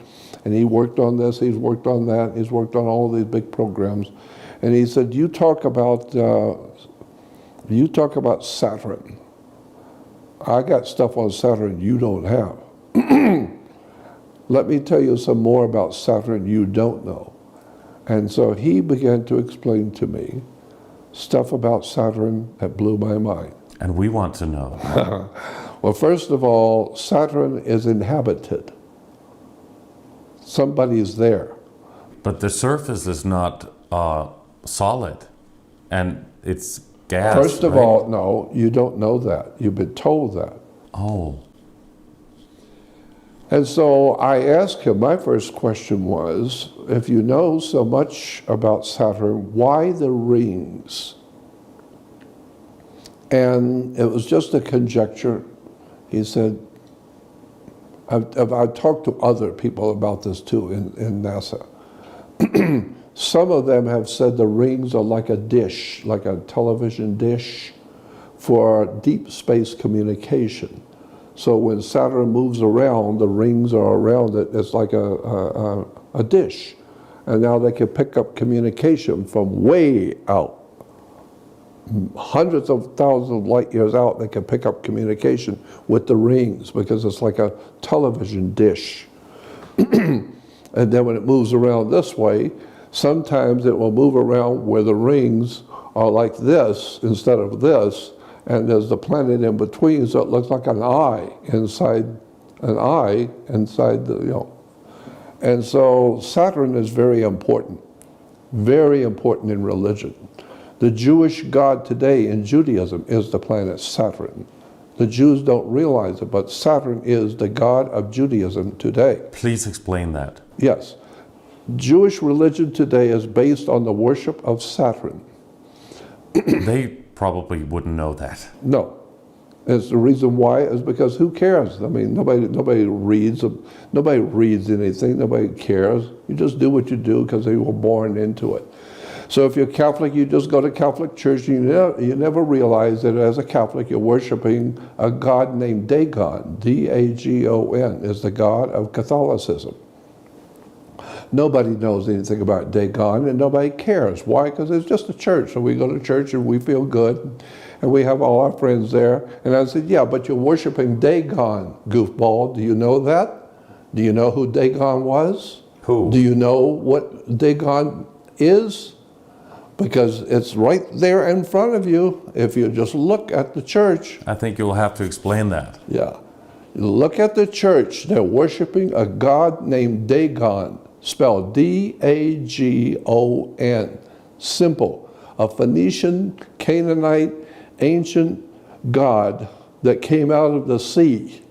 and he worked on this, he's worked on that, he's worked on all these big programs. And he said, you talk about Saturn. I got stuff on Saturn you don't have. Let me tell you some more about Saturn you don't know. And so he began to explain to me stuff about Saturn that blew my mind. And we want to know. Well, first of all, Saturn is inhabited. Somebody's there. But the surface is not solid, and it's gas. First of right? all, no, you don't know that. You've been told that. Oh. And so I asked him, my first question was, if you know so much about Saturn, why the rings? And it was just a conjecture. He said, I've talked to other people about this too in NASA. Some of them have said the rings are like a dish, like a television dish for deep space communication. So when Saturn moves around, the rings are around it. It's like a dish. And now they can pick up communication from way out. Hundreds of thousands of light years out, they can pick up communication with the rings because it's like a television dish. And then when it moves around this way, sometimes it will move around where the rings are like this instead of this, and there's the planet in between, so it looks like an eye inside the, you know. And so Saturn is very important in religion. The Jewish God today in Judaism is the planet Saturn. The Jews don't realize it, but Saturn is the God of Judaism today. Please explain that. Yes. Jewish religion today is based on the worship of Saturn. They probably wouldn't know that. No. It's the reason why is because who cares? I mean, nobody reads anything, nobody cares. You just do what you do because you were born into it. So if you're Catholic, you just go to Catholic church, and you never realize that as a Catholic, you're worshiping a God named Dagon. D-A-G-O-N is the God of Catholicism. Nobody knows anything about Dagon, and nobody cares. Why? Because it's just a church. So we go to church, and we feel good, and we have all our friends there. And I said, yeah, but you're worshiping Dagon, goofball. Do you know that? Do you know who Dagon was? Who? Do you know what Dagon is? Because it's right there in front of you if you just look at the church. I think you'll have to explain that. Yeah. Look at the church. They're worshiping a god named Dagon, spelled D-A-G-O-N. Simple. A Phoenician, Canaanite, ancient god that came out of the sea.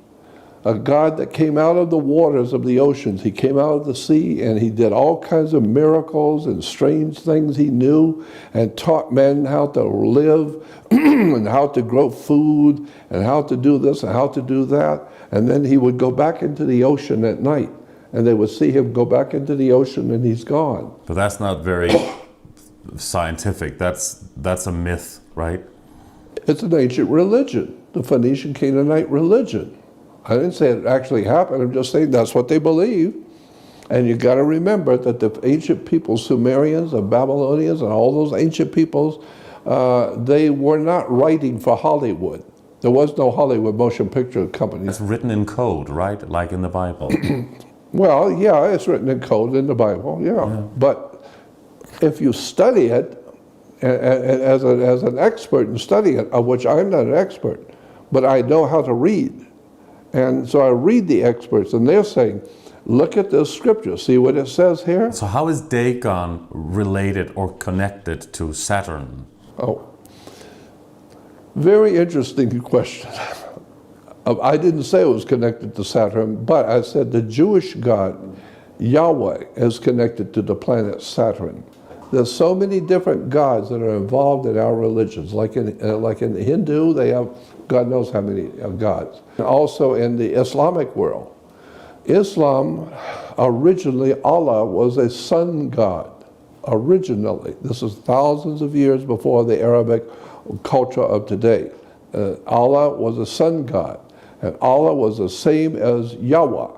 A God that came out of the waters of the oceans. He came out of the sea and he did all kinds of miracles and strange things he knew and taught men how to live and how to grow food and how to do this and how to do that. And then he would go back into the ocean at night and they would see him go back into the ocean and he's gone. But that's not very scientific. That's a myth, right? It's an ancient religion, the Phoenician Canaanite religion. I didn't say it actually happened, I'm just saying that's what they believe. And you got to remember that the ancient peoples, Sumerians, the Babylonians, and all those ancient peoples, they were not writing for Hollywood. There was no Hollywood motion picture company. It's written in code, right? Like in the Bible. Well, yeah, it's written in code in the Bible, yeah. But if you study it, as an expert in studying it, of which I'm not an expert, but I know how to read. And so I read the experts, and they're saying, look at this scripture. See what it says here? So how is Dagon related or connected to Saturn? Oh, very interesting question. I didn't say it was connected to Saturn, but I said the Jewish God, Yahweh, is connected to the planet Saturn. There's so many different gods that are involved in our religions. Like in the Hindu, they have God knows how many gods. Also in the Islamic world. Islam, originally Allah was a sun god. Originally. This is thousands of years before the Arabic culture of today. Allah was a sun god. And Allah was the same as Yahweh.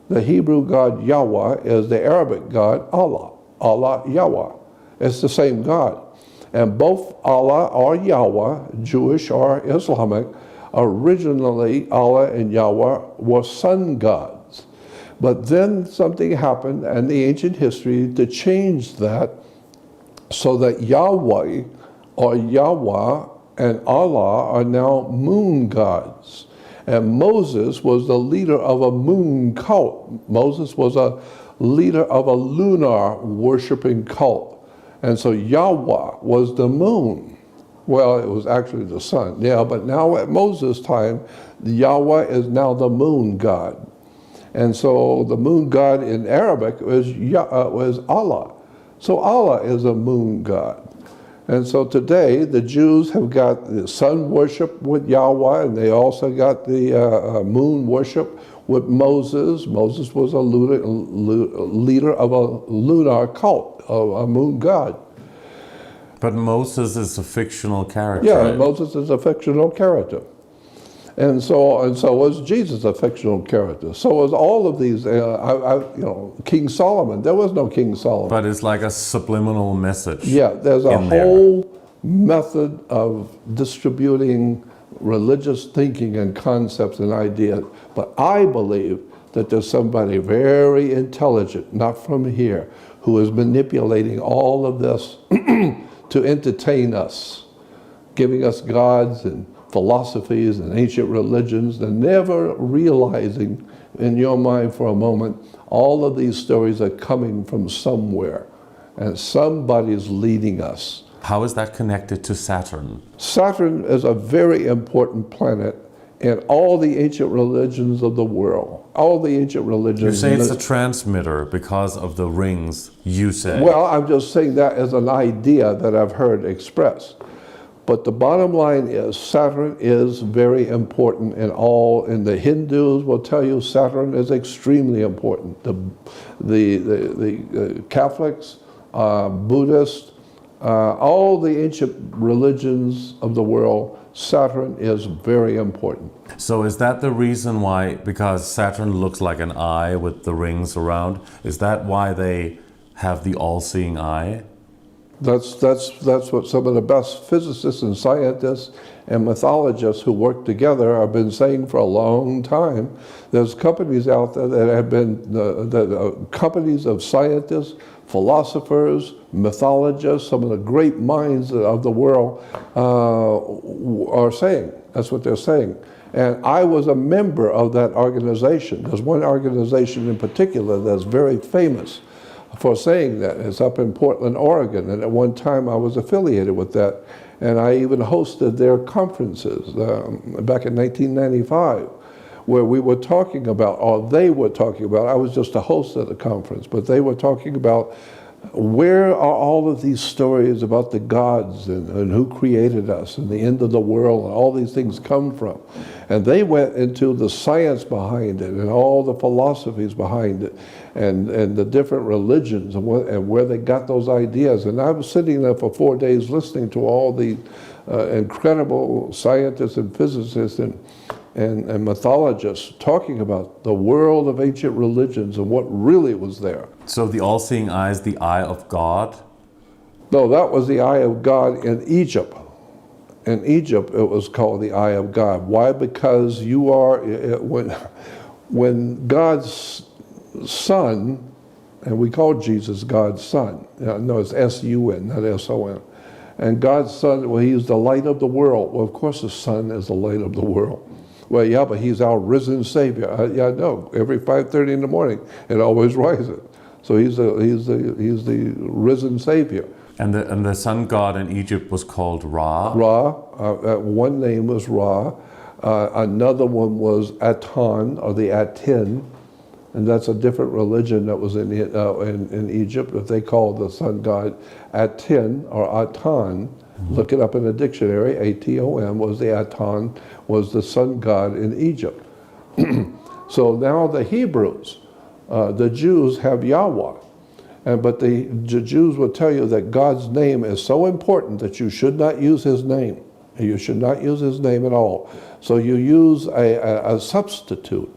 The Hebrew god Yahweh is the Arabic god Allah. Allah, Yahweh. It's the same God. And both Allah or Yahweh, Jewish or Islamic, Originally, Allah and Yahweh were sun gods. But then something happened in the ancient history to change that so that Yahweh or Yahweh and Allah are now moon gods. And Moses was the leader of a moon cult. Moses was a leader of a lunar worshiping cult. And so Yahweh was the moon. Well, it was actually the sun. Yeah, but now at Moses' time, Yahweh is now the moon god. And so the moon god in Arabic was Allah. So Allah is a moon god. And so today, the Jews have got the sun worship with Yahweh, and they also got the moon worship with Moses. Moses was a leader of a lunar cult, a moon god. But Moses is a fictional character. Yeah, right? Moses is a fictional character. And so was Jesus a fictional character. So was all of these, King Solomon. There was no King Solomon. But it's like a subliminal message. Yeah, there's a in there. whole method of distributing religious thinking and concepts and ideas. But I believe that there's somebody very intelligent, not from here, who is manipulating all of this to entertain us, giving us gods and philosophies and ancient religions, and never realizing in your mind for a moment, all of these stories are coming from somewhere, and somebody's leading us. How is that connected to Saturn? Saturn is a very important planet in all the ancient religions of the world. All the ancient religions. You say it's a transmitter because of the rings, you say. Well, I'm just saying that as an idea that I've heard expressed. But the bottom line is Saturn is very important in the Hindus will tell you Saturn is extremely important. The Catholics, Buddhists, all the ancient religions of the world, Saturn is very important. So is that the reason why, because Saturn looks like an eye with the rings around, is that why they have the all-seeing eye? That's what some of the best physicists and scientists and mythologists who work together have been saying for a long time. There's companies out there that have been companies of scientists, philosophers, mythologists, some of the great minds of the world are saying. That's what they're saying. And I was a member of that organization. There's one organization in particular that's very famous for saying that. It's up in Portland, Oregon, and at one time I was affiliated with that, and I even hosted their conferences back in 1995, where we were talking about, or they were talking about, I was just a host of the conference, but they were talking about where are all of these stories about the gods and who created us and the end of the world and all these things come from. And they went into the science behind it and all the philosophies behind it and the different religions and where they got those ideas. And I was sitting there for 4 days listening to all the incredible scientists and physicists and mythologists talking about the world of ancient religions and what really was there. So the all-seeing eye is the eye of God? No, that was the eye of God in Egypt. In Egypt, it was called the eye of God. Why? Because you are, when God's Son, and we call Jesus God's Son. No, it's S-U-N, not S-O-N. And God's Son, well, He's the light of the world. Well, of course the Son is the light of the world. Well, yeah, but He's our risen Savior. Yeah, no, every 5:30 in the morning, it always rises. So he's the risen Savior. And the sun god in Egypt was called Ra? Ra, one name was Ra. Another one was Aton, or the Aten, and that's a different religion that was in Egypt, that they called the sun god Aten, or Aton. Look it up in the dictionary, A-T-O-M, was the Aton, was the sun god in Egypt. So now the Hebrews, the Jews have Yahweh. But the Jews will tell you that God's name is so important that you should not use His name. You should not use His name at all. So you use a substitute,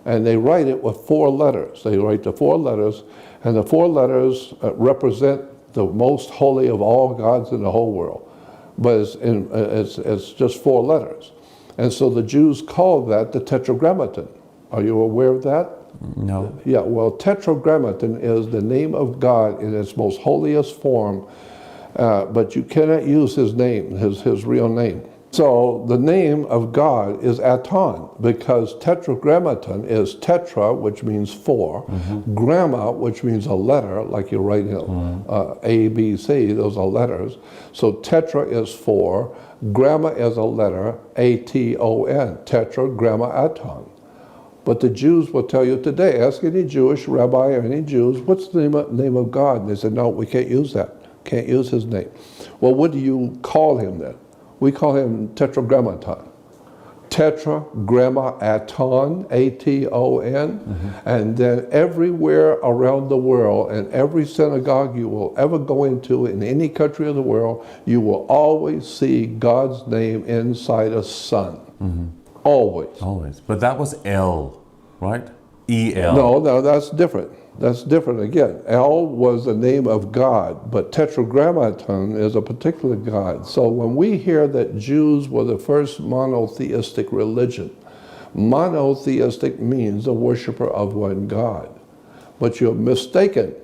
and they write it with 4 letters. They write the 4 letters, and the 4 letters represent the most holy of all gods in the whole world. But it's just 4 letters. And so the Jews called that the Tetragrammaton. Are you aware of that? No. Yeah, well, Tetragrammaton is the name of God in its most holiest form, but you cannot use his name, his real name. So the name of God is Aton, because Tetragrammaton is tetra, which means four, gramma, which means a letter, like you write A, B, C, those are letters. So tetra is four, gramma is a letter, A-T-O-N, Tetragrammaton. But the Jews will tell you today, ask any Jewish rabbi or any Jews, what's the name of God? And they said, no, we can't use that. Can't use his name. Well, what do you call him then? We call him Tetragrammaton. Tetragrammaton, A-T-O-N. And then everywhere around the world, and every synagogue you will ever go into in any country of the world, you will always see God's name inside a sun. Always. Always. But that was L, right? E-L. No, that's different. That's different again. El was the name of God, but Tetragrammaton is a particular God. So when we hear that Jews were the first monotheistic religion, monotheistic means a worshiper of one God. But you're mistaken.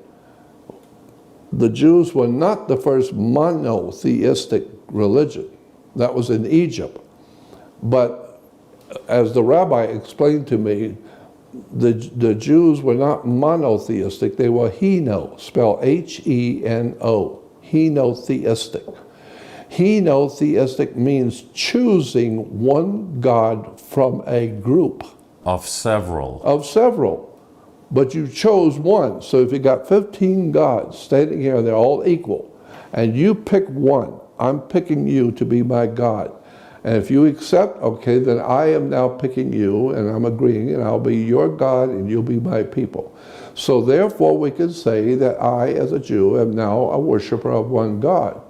The Jews were not the first monotheistic religion. That was in Egypt. But as the rabbi explained to me, the Jews were not monotheistic, they were heno, spelled H-E-N-O, henotheistic. Henotheistic means choosing one God from a group. Of several. Of several. But you chose one. So if you got 15 gods standing here, they're all equal, and you pick one, I'm picking you to be my God. And if you accept, okay, then I am now picking you, and I'm agreeing, and I'll be your God, and you'll be my people. So therefore, we can say that I, as a Jew, am now a worshiper of one God.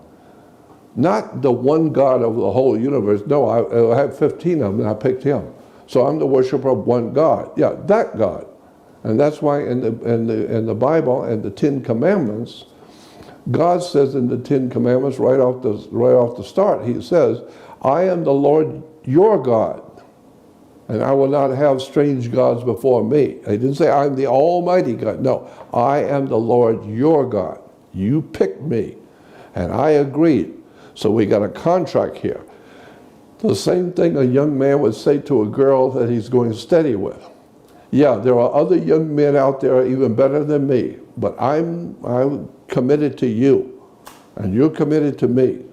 Not the one God of the whole universe. No, I have 15 of them, and I picked him. So I'm the worshiper of one God. Yeah, that God. And that's why in the Bible and the Ten Commandments, God says in the Ten Commandments right off the start, he says, I am the Lord your God, and I will not have strange gods before me. He didn't say I'm the Almighty God. No, I am the Lord your God. You picked me, and I agreed. So we got a contract here. The same thing a young man would say to a girl that he's going steady with. Yeah, there are other young men out there even better than me, but I'm committed to you, and you're committed to me.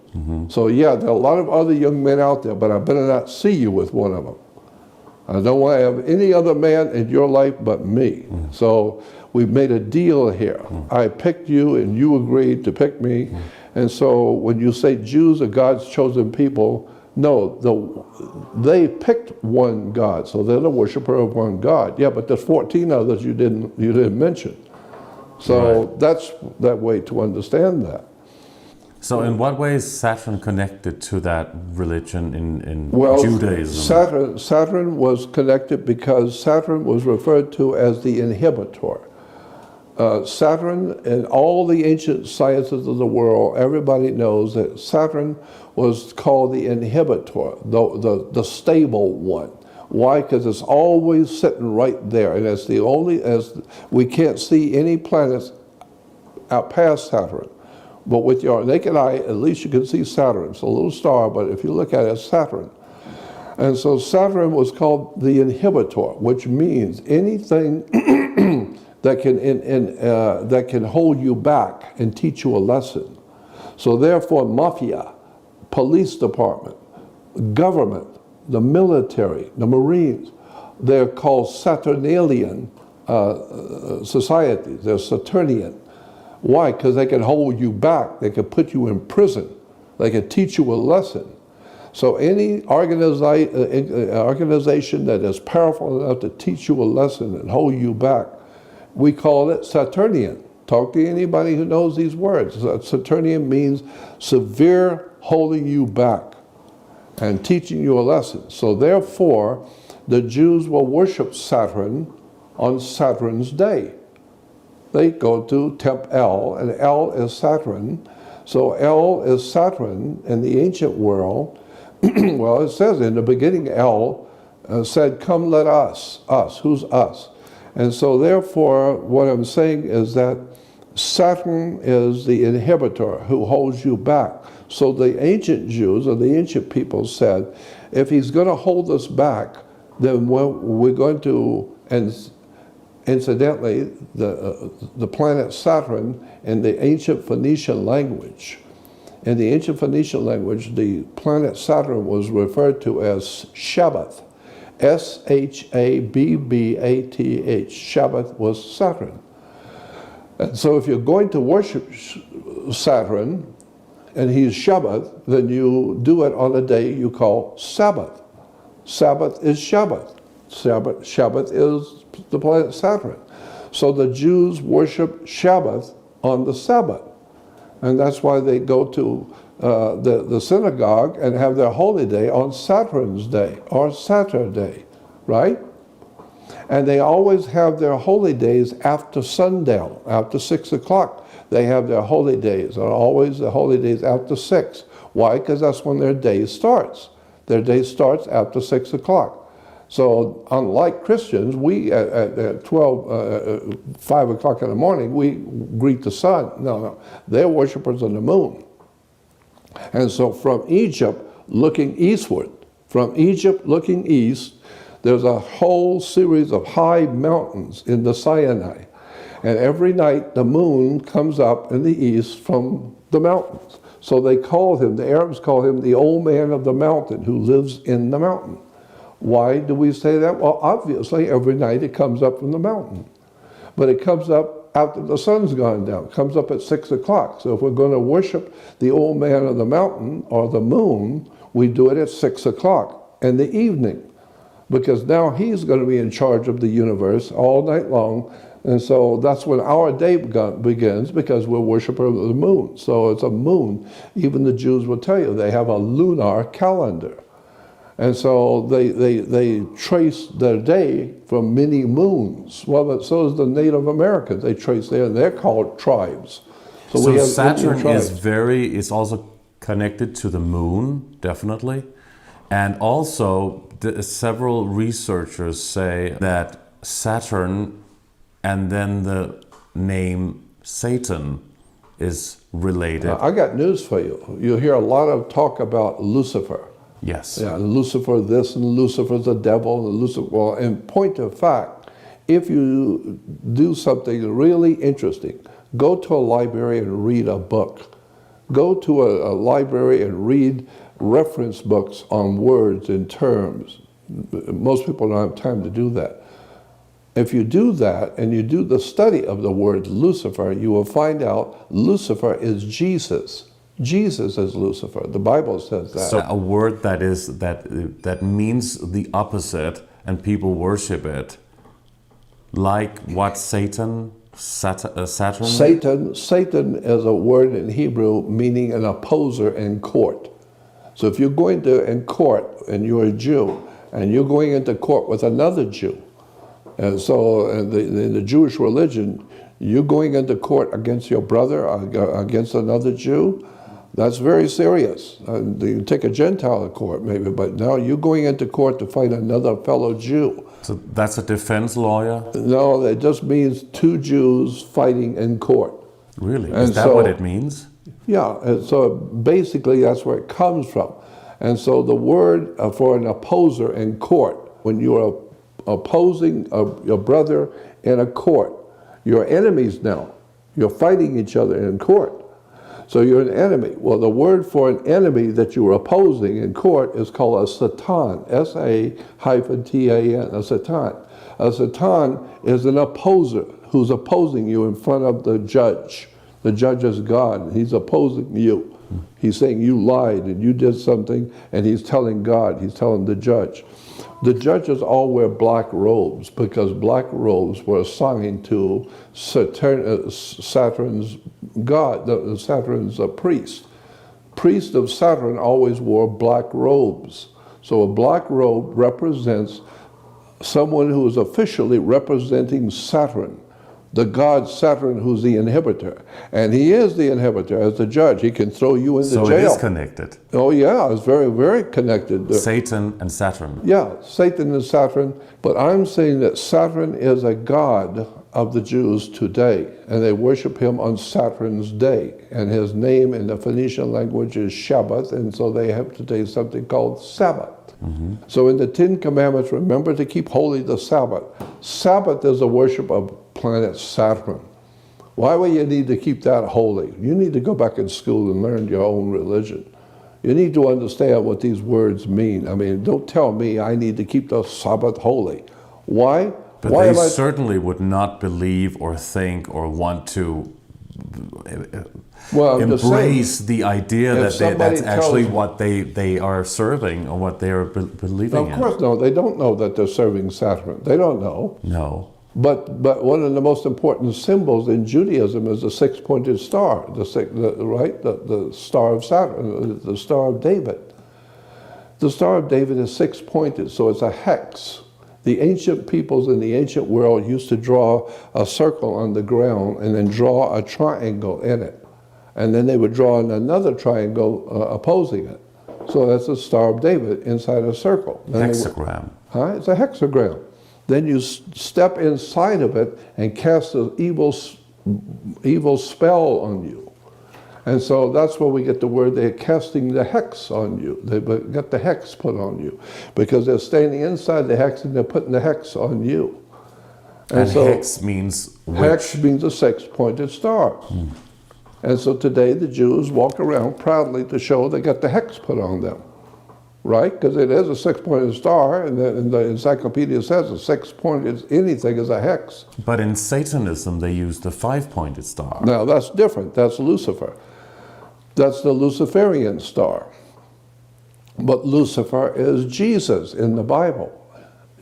So yeah, there are a lot of other young men out there, but I better not see you with one of them. I don't want to have any other man in your life but me. So we've made a deal here. I picked you and you agreed to pick me. And so when you say Jews are God's chosen people, no, they picked one God, so they're the worshiper of one God. Yeah, but there's 14 others you didn't mention. So that's that way to understand that. So in what way is Saturn connected to that religion in Well, Judaism? Saturn was connected because Saturn was referred to as the inhibitor. Saturn, in all the ancient sciences of the world, everybody knows that Saturn was called the inhibitor, the stable one. Why? Because it's always sitting right there, and it's the only, as we can't see any planets out past Saturn. But with your naked eye, at least you can see Saturn. It's a little star, but if you look at it, it's Saturn. And so Saturn was called the inhibitor, which means anything that can hold you back and teach you a lesson. So therefore, mafia, police department, government, the military, the Marines, they're called Saturnalian societies. They're Saturnian. Why? Because they can hold you back. They can put you in prison. They can teach you a lesson. So any organization that is powerful enough to teach you a lesson and hold you back, we call it Saturnian. Talk to anybody who knows these words. Saturnian means severe holding you back and teaching you a lesson. So therefore, the Jews will worship Saturn on Saturn's day. They go to Temp El, and El is Saturn. So El is Saturn in the ancient world, Well, it says in the beginning, El said, come let us. Us, who's us? And so therefore, what I'm saying is that Saturn is the inhibitor who holds you back. So the ancient Jews or the ancient people said, if he's going to hold us back, then we're going to, and incidentally, the planet Saturn in the ancient Phoenician language, in the ancient Phoenician language, the planet Saturn was referred to as Shabbath. S-H-A-B-B-A-T-H. Shabbath was Saturn. And so if you're going to worship Saturn, and he's Shabbath, then you do it on a day you call Sabbath. Sabbath is Shabbath. Shabbath is the planet Saturn. So the Jews worship Shabbath on the Sabbath. And that's why they go to the synagogue and have their holy day on Saturn's day or Saturday, right? And they always have their holy days after sundown, after 6 o'clock. They have their holy days, and always the holy days after 6. Why? Because that's when their day starts. Their day starts after 6 o'clock. So unlike Christians, we at 5 o'clock in the morning, we greet the sun. No. They're worshipers of the moon. And so from Egypt looking eastward, from Egypt looking east, there's a whole series of high mountains in the Sinai. And every night the moon comes up in the east from the mountains. So they call him, the Arabs call him the old man of the mountain who lives in the mountain. Why do we say that? Well, obviously every night it comes up from the mountain. But it comes up after the sun's gone down. It comes up at 6 o'clock. So if we're going to worship the old man of the mountain or the moon, we do it at 6 o'clock in the evening. Because now he's going to be in charge of the universe all night long. And so that's when our day begins, because we're worshipers of the moon. So it's a moon. Even the Jews will tell you they have a lunar calendar. And so they trace their day from many moons. Well, but so is the Native Americans. They trace there, and they're called tribes. So Saturn is also connected to the moon, definitely. And also, several researchers say that Saturn and then the name Satan is related. Now, I got news for you. You hear a lot of talk about Lucifer. Yes. Yeah, Lucifer this and Lucifer's the devil. And Lucifer, well, in point of fact, if you do something really interesting, go to a library and read a book. Go to a library and read reference books on words and terms. Most people don't have time to do that. If you do that and you do the study of the word Lucifer, you will find out Lucifer is Jesus. Jesus is Lucifer. The Bible says that. So a word that means the opposite, and people worship it, like what? Saturn. Satan is a word in Hebrew meaning an opposer in court. So if you're going in court and you're a Jew and you're going into court with another Jew, and so in the Jewish religion, you're going into court against your brother or against another Jew, that's very serious. You take a Gentile to court maybe, but now you're going into court to fight another fellow Jew. So that's a defense lawyer? No, it just means two Jews fighting in court. Really? Is that what it means? Yeah, and so basically that's where it comes from. And so the word for an opposer in court, when you're opposing your brother in a court, you're enemies now. You're fighting each other in court. So you're an enemy. Well, the word for an enemy that you're opposing in court is called a satan, S-A-T-A-N, a satan. A satan is an opposer who's opposing you in front of the judge. The judge is God. He's opposing you. He's saying you lied and you did something, and he's telling God, he's telling the judge. The judges all wear black robes because black robes were assigned to Saturn's god, Saturn's priest. Priest of Saturn always wore black robes. So a black robe represents someone who is officially representing Saturn. the god Saturn, who's the inhibitor. And he is the inhibitor as the judge. He can throw you into So jail. it is connected. Oh yeah, it's very, very connected. Satan and Saturn. Yeah, Satan and Saturn. But I'm saying that Saturn is a god of the Jews today, and they worship him on Saturn's day. And his name in the Phoenician language is Shabbat, and so they have today something called Sabbath. So in the Ten Commandments, remember to keep holy the Sabbath. Sabbath is the worship of planet Saturn. Why would you need to keep that holy? You need to go back in school and learn your own religion. You need to understand what these words mean. I mean, don't tell me I need to keep the Sabbath holy. Why? But Why they am I... certainly would not believe or think or want to Well, I'm just saying, embrace the idea if that somebody that's actually tells- what they are serving or what they are believing of in. course, no, they don't know that they're serving Saturn. They don't know. No. But one of the most important symbols in Judaism is the six-pointed star, the star of Saturn, the Star of David. The Star of David is six-pointed, so it's a hex. The ancient peoples in the ancient world used to draw a circle on the ground and then draw a triangle in it. And then they would draw another triangle opposing it. So that's the Star of David inside a circle. Then Hexagram. It's a hexagram. Then you step inside of it and cast an evil spell on you. And so that's where we get the word, they're casting the hex on you. They get the hex put on you. Because they're standing inside the hex and they're putting the hex on you. And so hex means which? hex means a six-pointed star. And so today the Jews walk around proudly to show they got the hex put on them. Right? Because it is a six-pointed star, and the encyclopedia says a six-pointed anything is a hex. But in Satanism, they use the five-pointed star. Now that's different. That's Lucifer. That's the Luciferian star. But Lucifer is Jesus in the Bible.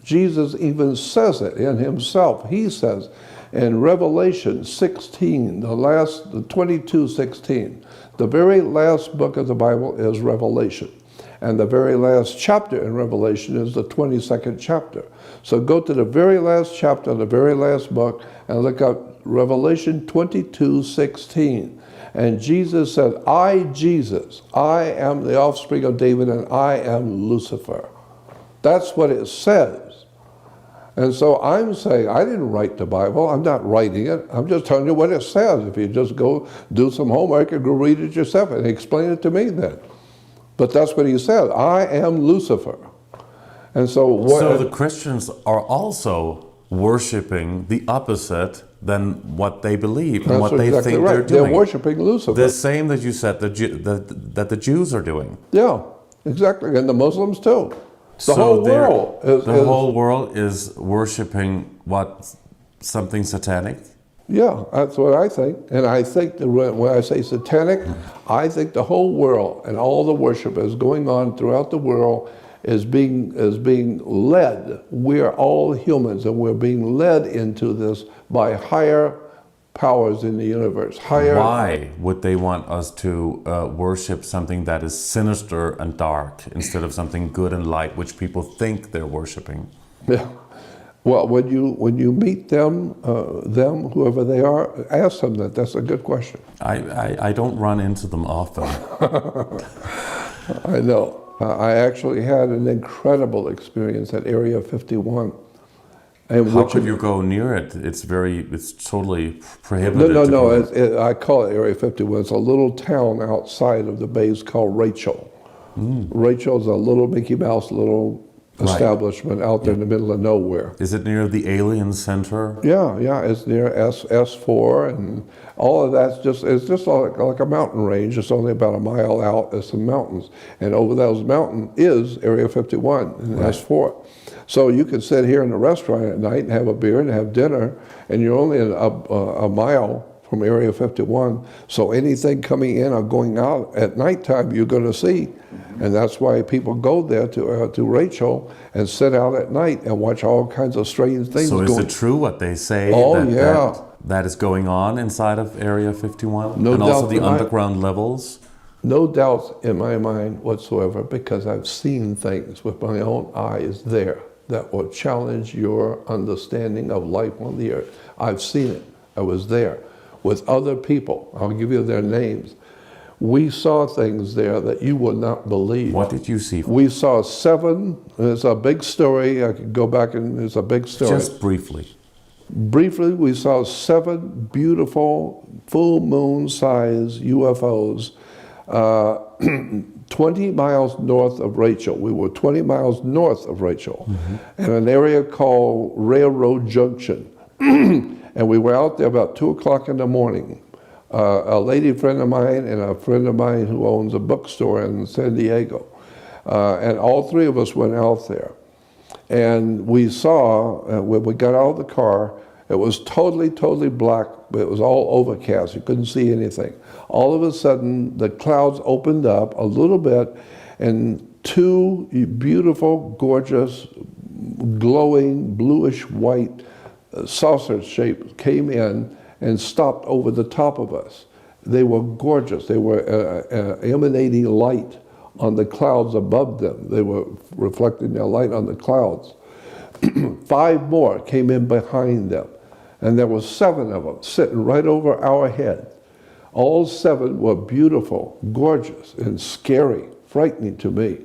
Jesus even says it in himself. He says in Revelation 16, the 22:16, the very last book of the Bible is Revelation. And the very last chapter in Revelation is the 22nd chapter. So go to the very last chapter, the very last book, and look up Revelation 22:16. And Jesus said, Jesus, I am the offspring of David, and I am Lucifer. That's what it says. And so I'm saying, I didn't write the Bible. I'm not writing it. I'm just telling you what it says. If you just go do some homework and go read it yourself and explain it to me then. But that's what he said. I am Lucifer. And so So the Christians are also worshiping the opposite than what they believe and what they think they're doing. They're worshiping Lucifer. The same that you said that the Jews are doing. Yeah, exactly. And the Muslims too. The whole world is worshiping what? Something satanic? Yeah, that's what I think. And I think that when I say satanic, I think the whole world and all the worship that's going on throughout the world is being led. We're all humans, and we're being led into this by higher powers in the universe. Why would they want us to worship something that is sinister and dark instead of something good and light, which people think they're worshiping? Yeah. Well, when you meet them, whoever they are, ask them that. That's a good question. I don't run into them often. I know. I actually had an incredible experience at Area 51. And How could you go near it? It's totally prohibited. No. I call it Area 51. It's a little town outside of the base called Rachel. Rachel's a little Mickey Mouse establishment out there in the middle of nowhere. Is it near the Alien Center? Yeah, it's near S4, and all of that's it's just like a mountain range. It's only about a mile out. There's some mountains, and over those mountains is Area 51 and S4. So you can sit here in a restaurant at night and have a beer and have dinner, and you're only a mile from Area 51. So anything coming in or going out at nighttime, you're going to see. And that's why people go there to Rachel and sit out at night and watch all kinds of strange things. So is it true what they say that is going on inside of Area 51? No and doubt also the underground levels? No doubts in my mind whatsoever, because I've seen things with my own eyes there that will challenge your understanding of life on the earth. I've seen it. I was there with other people. I'll give you their names. We saw things there that you would not believe. What did you see? We saw 7, it's a big story, I could go back and it's a big story. Just briefly. Briefly, we saw 7 beautiful full moon size UFOs 20 miles north of Rachel. We were 20 miles north of Rachel in an area called Railroad Junction. And we were out there about 2 o'clock in the morning. A lady friend of mine and a friend of mine who owns a bookstore in San Diego. And all 3 of us went out there. And we saw, when we got out of the car, it was totally black, but it was all overcast. You couldn't see anything. All of a sudden, the clouds opened up a little bit, and 2 beautiful, gorgeous, glowing, bluish white saucer shapes came in and stopped over the top of us. They were gorgeous. They were emanating light on the clouds above them. They were reflecting their light on the clouds. 5 more came in behind them, and there were 7 of them sitting right over our head. All 7 were beautiful, gorgeous, and scary, frightening to me.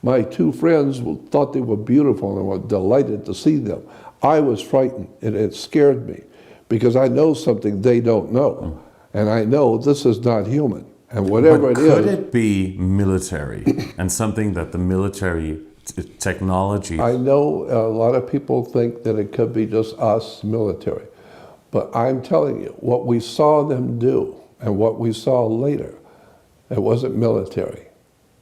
My 2 friends thought they were beautiful and were delighted to see them. I was frightened, and it scared me, because I know something they don't know, and I know this is not human. And whatever it is... Could it be military and something that the military technology... I know a lot of people think that it could be just us, military. But I'm telling you, what we saw them do and what we saw later, it wasn't military.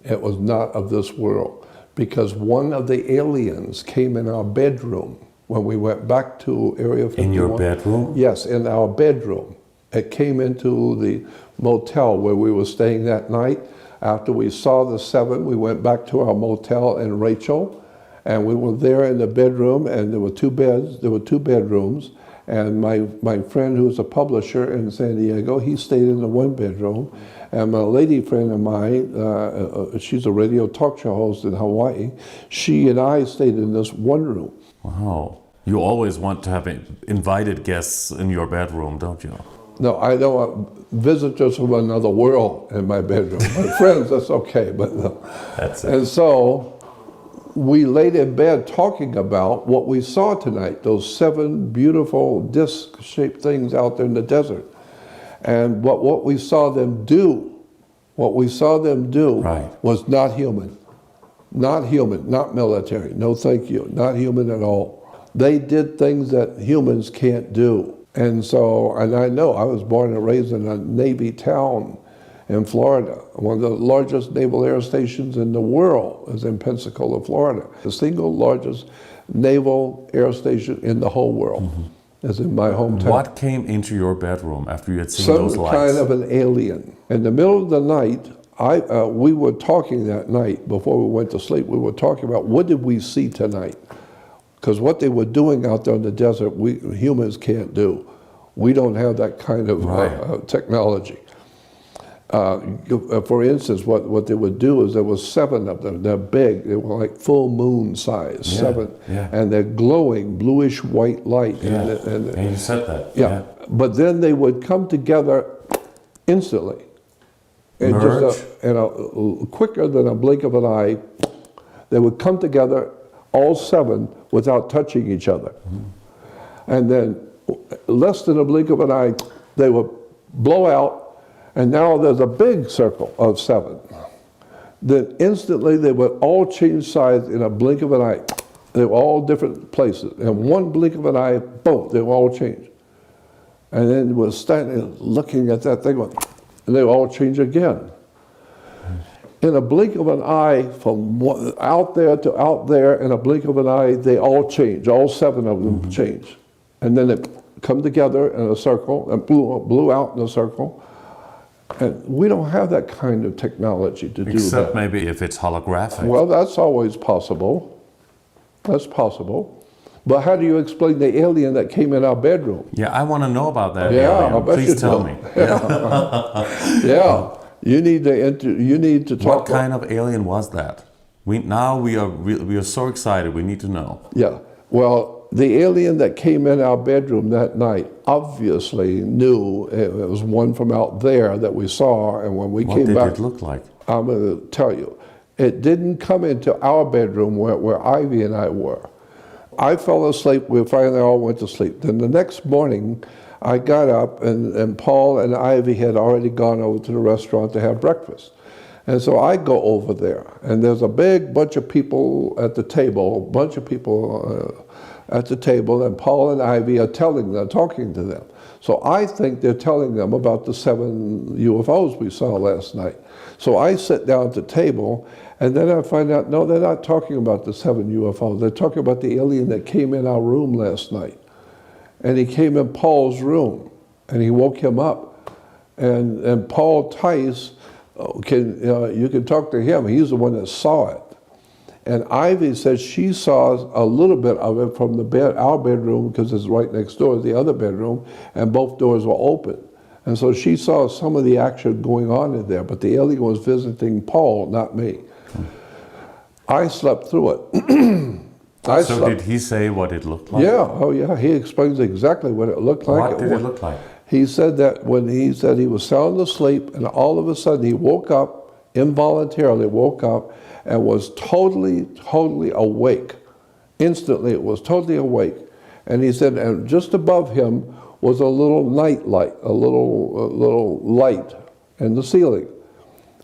It was not of this world. Because one of the aliens came in our bedroom when we went back to Area 51. In your bedroom? Yes, in our bedroom. It came into the motel where we were staying that night. After we saw the 7, we went back to our motel in Rachel, and we were there in the bedroom, and there were 2 beds, there were 2 bedrooms, and my friend who's a publisher in San Diego, he stayed in the 1 bedroom, and my lady friend of mine, she's a radio talk show host in Hawaii, she and I stayed in this 1 room. Wow. You always want to have invited guests in your bedroom, don't you? No, I don't want visitors from another world in my bedroom. My friends, that's okay, but no. That's it. And so we laid in bed talking about what we saw tonight, those 7 beautiful disc-shaped things out there in the desert. And what we saw them do, Right. was not human. Not human, not military. No, thank you. Not human at all. They did things that humans can't do. And so, and I know, I was born and raised in a Navy town in Florida. One of the largest naval air stations in the world is in Pensacola, Florida. The single largest naval air station in the whole world is in my hometown. What came into your bedroom after you had seen those lights? Some kind of an alien. In the middle of the night, we were talking that night before we went to sleep. We were talking about what did we see tonight? Because what they were doing out there in the desert, we humans can't do. We don't have that kind of technology. For instance, what they would do is there was 7 of them. They're big. They were like full moon size, 7. Yeah. And they're glowing bluish white light. Yeah. And you said that. Yeah. But then they would come together instantly. And Merge? Quicker than a blink of an eye, they would come together, all 7, without touching each other. And then, less than a blink of an eye, they would blow out, and now there's a big circle of 7. Then instantly, they would all change sides in a blink of an eye. They were all different places. And one blink of an eye, boom, they would all change. And then we're standing looking at that thing, and they would all change again. In a blink of an eye, from out there to out there, in a blink of an eye, they all change. All 7 of them change. And then they come together in a circle and blew out in a circle. And we don't have that kind of technology to do that. Except maybe if it's holographic. Well, that's always possible. That's possible. But how do you explain the alien that came in our bedroom? Yeah, I want to know about that. Yeah, alien. I bet Please you tell do. me. Yeah. You need to talk. What kind of alien was that? We are so excited. We need to know. Yeah. Well, the alien that came in our bedroom that night obviously knew it was one from out there that we saw, and when we What came did back, it look like? I'm going to tell you, it didn't come into our bedroom where Ivy and I were. I fell asleep. We finally all went to sleep. Then the next morning, I got up, and Paul and Ivy had already gone over to the restaurant to have breakfast. And so I go over there, and there's a big bunch of people at the table, and Paul and Ivy are talking to them. So I think they're telling them about the 7 UFOs we saw last night. So I sit down at the table, and then I find out, no, they're not talking about the 7 UFOs. They're talking about the alien that came in our room last night. And he came in Paul's room, and he woke him up. And Paul Tice, you can talk to him. He's the one that saw it. And Ivy said she saw a little bit of it from our bedroom, because it's right next door to the other bedroom, and both doors were open. And so she saw some of the action going on in there, but the alien was visiting Paul, not me. I slept through it. So did he say what it looked like? Yeah, oh yeah, he explains exactly what it looked like. What did it look like? He said that when he said he was sound asleep, and all of a sudden he woke up, involuntarily woke up, and was totally awake. Instantly, it was totally awake. And he said, and just above him was a little night light, a little light in the ceiling.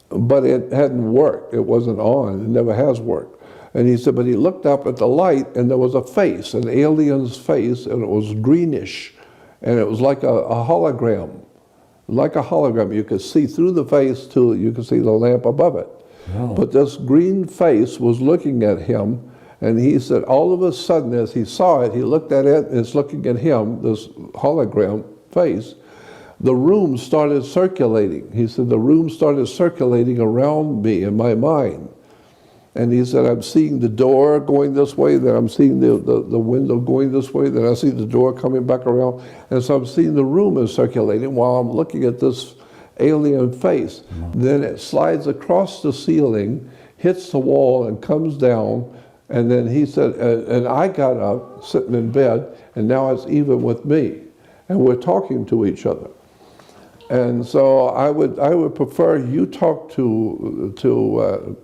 But it hadn't worked. It wasn't on. It never has worked. And he said, but he looked up at the light, and there was a face, an alien's face, and it was greenish. And it was like a hologram. Like a hologram. You could see through the face you could see the lamp above it. Oh. But this green face was looking at him, and he said all of a sudden as he saw it, he looked at it, and it's looking at him, this hologram face. The room started circulating. He said the room started circulating around me in my mind. And he said, I'm seeing the door going this way, then I'm seeing the window going this way, then I see the door coming back around. And so I'm seeing the room is circulating while I'm looking at this alien face. Mm-hmm. Then it slides across the ceiling, hits the wall, and comes down. And then he said, and I got up, sitting in bed, and now it's even with me. And we're talking to each other. And so I would prefer you talk to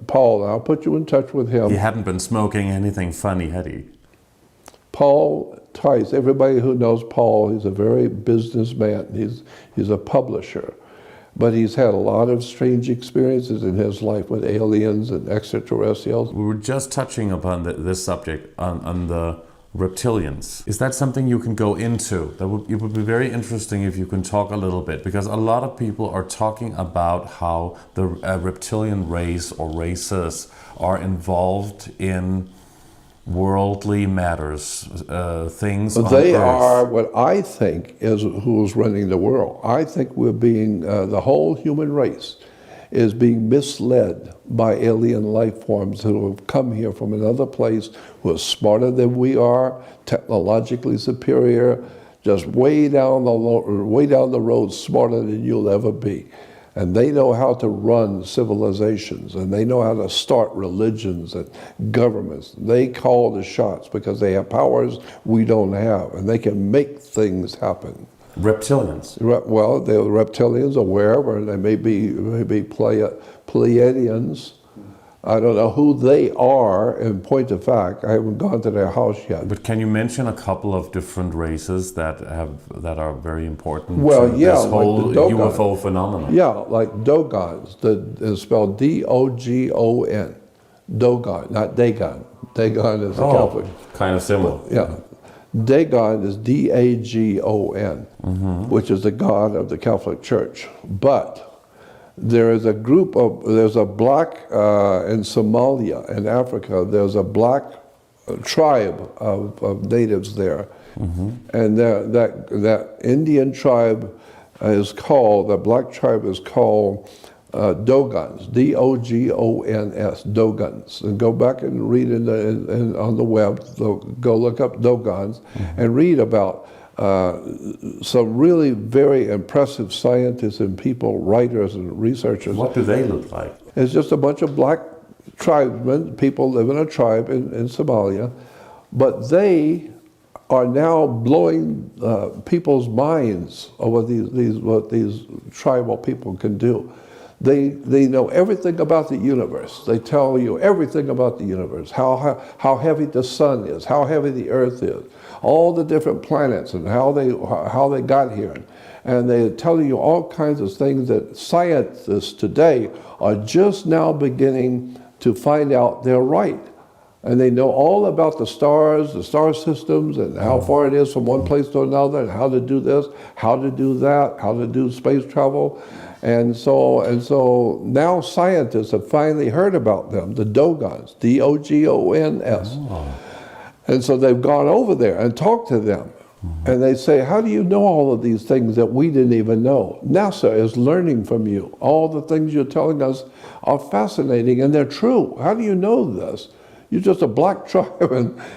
Paul. I'll put you in touch with him. He hadn't been smoking anything funny, had he? Paul Tice. Everybody who knows Paul, he's a very businessman. He's a publisher, but he's had a lot of strange experiences in his life with aliens and extraterrestrials. We were just touching upon this subject on the reptilians. Is that something you can go into? It would be very interesting if you can talk a little bit, because a lot of people are talking about how the reptilian race or races are involved in worldly matters, things on They Earth. are what I think is who's running the world. I think we're being, the whole human race is being misled by alien life forms who have come here from another place, who are smarter than we are, technologically superior, just way down the road smarter than you'll ever be. And they know how to run civilizations, and they know how to start religions and governments. They call the shots because they have powers we don't have, and they can make things happen. Reptilians. Well, the reptilians are wherever. They may be Pleiadians. I don't know who they are, in point of fact. I haven't gone to their house yet. But can you mention a couple of different races that are very important well, to yeah, this whole like the Dogon. UFO phenomenon? Yeah, like Dogons. It's spelled D-O-G-O-N. Dogon, not Dagon. Dagon is a Catholic. Kind of similar. Yeah. Dagon is D-A-G-O-N, which is the god of the Catholic Church. But there is a there's a black, in Somalia, in Africa, there's a black tribe of natives there. And that Indian tribe the black tribe is called Dogons, D-O-G-O-N-S, Dogons. And go back and read on the web, go look up Dogons and read about some really very impressive scientists and people, writers and researchers. What do they look like? It's just a bunch of black tribesmen, people live in a tribe in Somalia, but they are now blowing people's minds of what these tribal people can do. They know everything about the universe. They tell you everything about the universe, how heavy the sun is, how heavy the earth is, all the different planets and how they got here. And they're telling you all kinds of things that scientists today are just now beginning to find out they're right. And they know all about the stars, the star systems, and how far it is from one place to another, and how to do this, how to do that, how to do space travel. And so now scientists have finally heard about them, the Dogons, D-O-G-O-N-S. And so they've gone over there and talked to them. And they say, how do you know all of these things that we didn't even know? NASA is learning from you. All the things you're telling us are fascinating and they're true. How do you know this? You're just a black tribe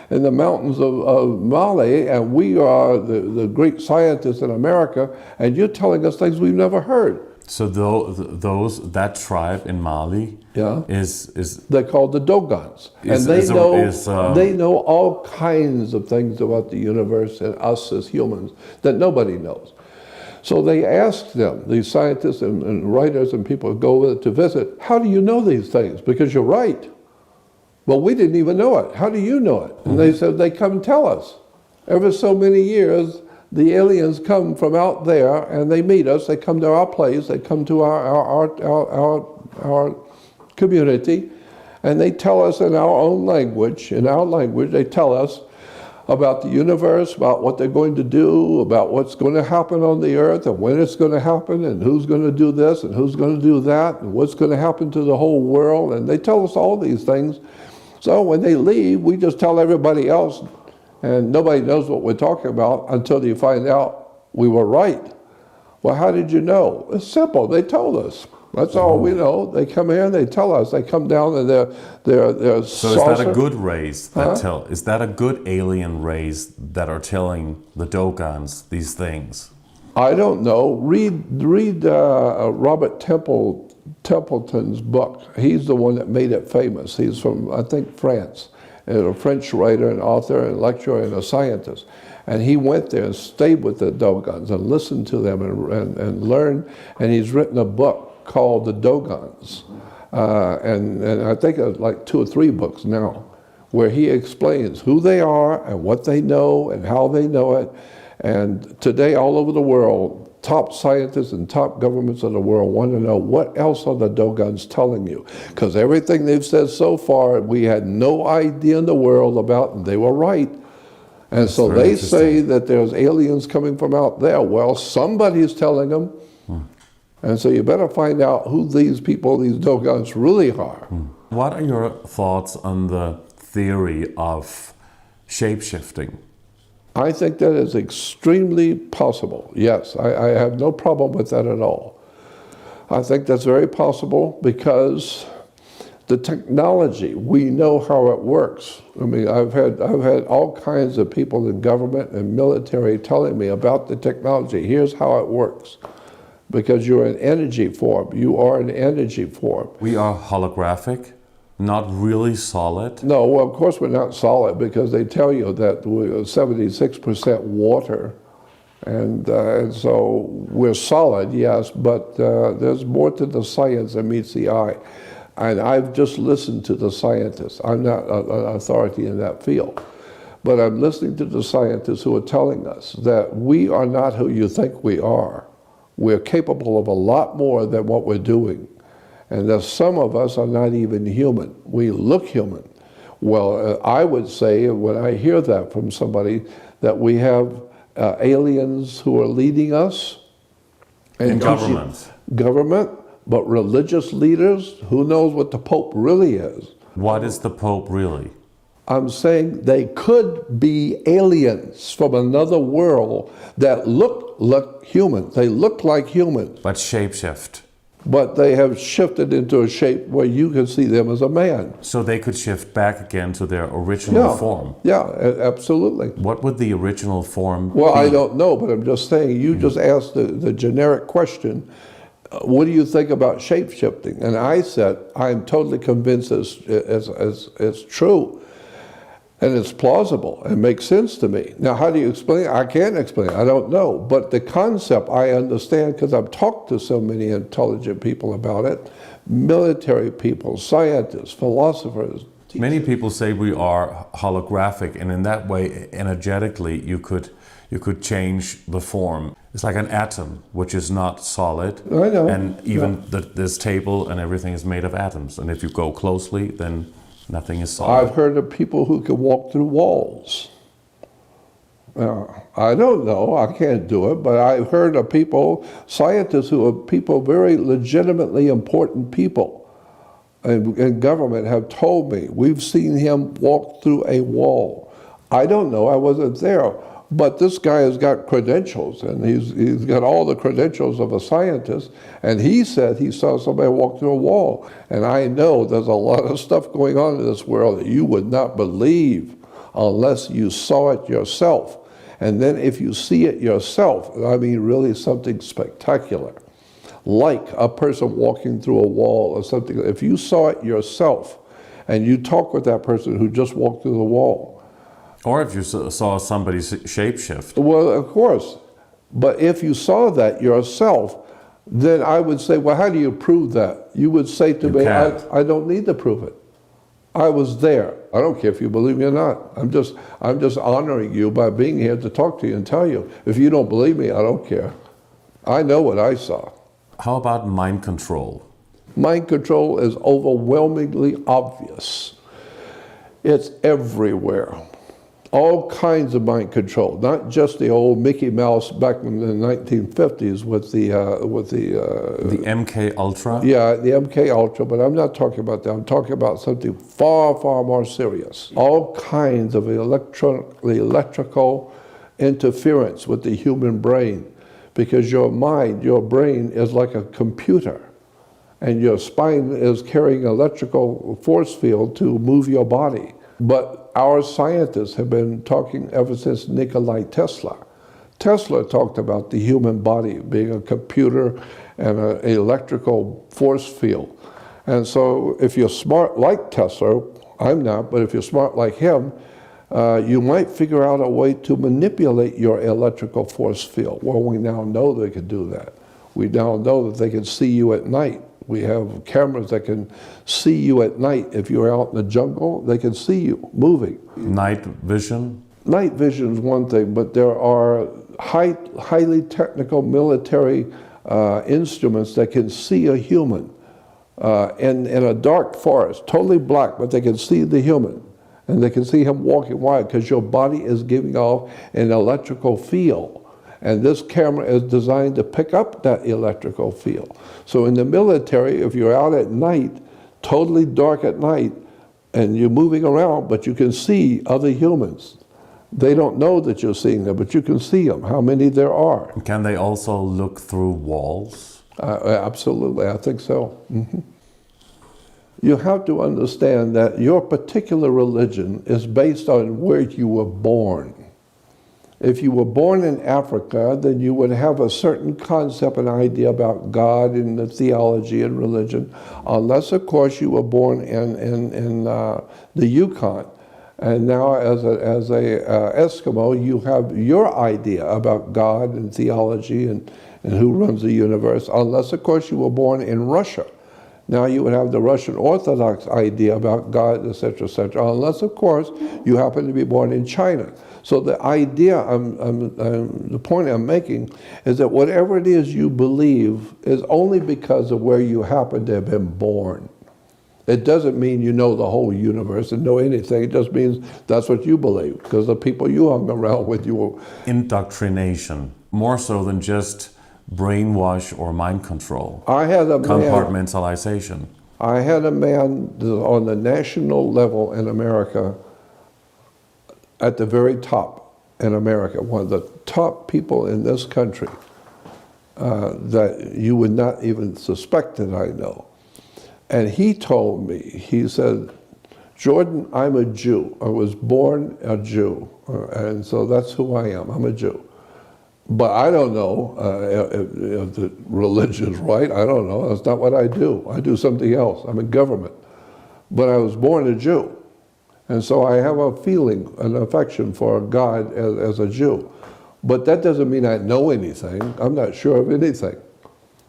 in the mountains of Mali, and we are the great scientists in America, and you're telling us things we've never heard. So that tribe in Mali is they're called the Dogons, and they know all kinds of things about the universe and us as humans that nobody knows. So they asked them, these scientists and writers and people who go to visit, how do you know these things? Because you're right. Well, we didn't even know it. How do you know it? And they said, they come tell us. Every so many years, the aliens come from out there and they meet us. They come to our place. They come to our community, and they tell us in our own language. In our language, they tell us about the universe, about what they're going to do, about what's going to happen on the earth, and when it's going to happen, and who's going to do this, and who's going to do that, and what's going to happen to the whole world. And they tell us all these things. So when they leave, we just tell everybody else, and nobody knows what we're talking about until you find out we were right. Well, how did you know? It's simple. They told us. That's all we know. They come here and they tell us. They come down and they're So saucer. is that a good race that is that a good alien race that are telling the Dogons these things? I don't know. Read Robert Templeton's book. He's the one that made it famous. He's from, I think, France, and a French writer and author and lecturer and a scientist. And he went there and stayed with the Dogons and listened to them and learned. And he's written a book called The Dogons. And I think it's like 2 or 3 books now, where he explains who they are and what they know and how they know it. And today, all over the world, top scientists and top governments of the world want to know, what else are the Dogons telling you? Because everything they've said so far, we had no idea in the world about, and they were right. And so they say that there's aliens coming from out there. Well, somebody's telling them. And so you better find out who these people, these Dogons, really are. What are your thoughts on the theory of shape-shifting? I think that is extremely possible. Yes, I have no problem with that at all. I think that's very possible because the technology, we know how it works. I mean, I've had all kinds of people in government and military telling me about the technology. Here's how it works. Because you're an energy form. You are an energy form. We are holographic, not really solid. No, well, of course we're not solid, because they tell you that we're 76% water. And so we're solid, yes, but there's more to the science than meets the eye. And I've just listened to the scientists. I'm not an authority in that field. But I'm listening to the scientists who are telling us that we are not who you think we are. We're capable of a lot more than what we're doing. And that some of us are not even human. We look human. Well, I would say, when I hear that from somebody, that we have aliens who are leading us. And governments. Government, but religious leaders, who knows what the Pope really is. What is the Pope really? I'm saying they could be aliens from another world that look human. They look like humans. But shapeshift. But they have shifted into a shape where you can see them as a man. So they could shift back again to their original form? Yeah, absolutely. What would the original form be? Well, I don't know, but I'm just saying, you just asked the generic question, what do you think about shape-shifting? And I said, I'm totally convinced it's true. And it's plausible. It makes sense to me. Now, how do you explain it? I can't explain it. I don't know. But the concept I understand because I've talked to so many intelligent people about it. Military people, scientists, philosophers. Many people say we are holographic, and in that way, energetically, you could change the form. It's like an atom, which is not solid. I know. And even this table and everything is made of atoms. And if you go closely, then nothing is solid. I've heard of people who can walk through walls. I don't know, I can't do it, but I've heard of people, scientists who are people, very legitimately important people in government have told me, we've seen him walk through a wall. I don't know, I wasn't there, but this guy has got credentials, and he's got all the credentials of a scientist, and he said he saw somebody walk through a wall. And I know there's a lot of stuff going on in this world that you would not believe unless you saw it yourself. And then if you see it yourself, I mean really something spectacular, like a person walking through a wall or something, if you saw it yourself and you talk with that person who just walked through the wall. Or if you saw somebody shapeshift. Well, of course. But if you saw that yourself, then I would say, well, how do you prove that? You would say to me, I don't need to prove it. I was there. I don't care if you believe me or not. I'm just honoring you by being here to talk to you and tell you. If you don't believe me, I don't care. I know what I saw. How about mind control? Mind control is overwhelmingly obvious. It's everywhere. All kinds of mind control, not just the old Mickey Mouse back in the 1950s with the MK Ultra? Yeah, the MK Ultra, but I'm not talking about that. I'm talking about something far, far more serious. All kinds of electrical interference with the human brain, because your mind, your brain is like a computer, and your spine is carrying electrical force field to move your body. But our scientists have been talking ever since Nikola Tesla. Tesla talked about the human body being a computer and an electrical force field. And so if you're smart like Tesla, I'm not, but if you're smart like him, you might figure out a way to manipulate your electrical force field. Well, we now know they can do that. We now know that they can see you at night. We have cameras that can see you at night. If you're out in the jungle, they can see you moving. Night vision? Night vision is one thing, but there are highly technical military instruments that can see a human in a dark forest, totally black, but they can see the human. And they can see him walking. Why? Because your body is giving off an electrical field. And this camera is designed to pick up that electrical field. So in the military, if you're out at night, totally dark at night, and you're moving around, but you can see other humans. They don't know that you're seeing them, but you can see them, how many there are. Can they also look through walls? Absolutely, I think so. Mm-hmm. You have to understand that your particular religion is based on where you were born. If you were born in Africa, then you would have a certain concept and idea about God and the theology and religion, unless, of course, you were born in the Yukon. And now, as a Eskimo, you have your idea about God and theology and who runs the universe, unless, of course, you were born in Russia. Now you would have the Russian Orthodox idea about God, etc., unless, of course, you happen to be born in China. So the idea, the point I'm making is that whatever it is you believe is only because of where you happen to have been born. It doesn't mean you know the whole universe and know anything. It just means that's what you believe, because the people you hung around with, you were... Indoctrination, more so than just brainwash or mind control. I had a man... Compartmentalization. I had a man on the national level in America, at the very top in America, one of the top people in this country that you would not even suspect that I know. And he told me, he said, Jordan, I'm a Jew. I was born a Jew. And so that's who I am. I'm a Jew. But I don't know if the religion's right. I don't know. That's not what I do. I do something else. I'm in government. But I was born a Jew. And so I have a feeling, an affection for God as a Jew. But that doesn't mean I know anything. I'm not sure of anything.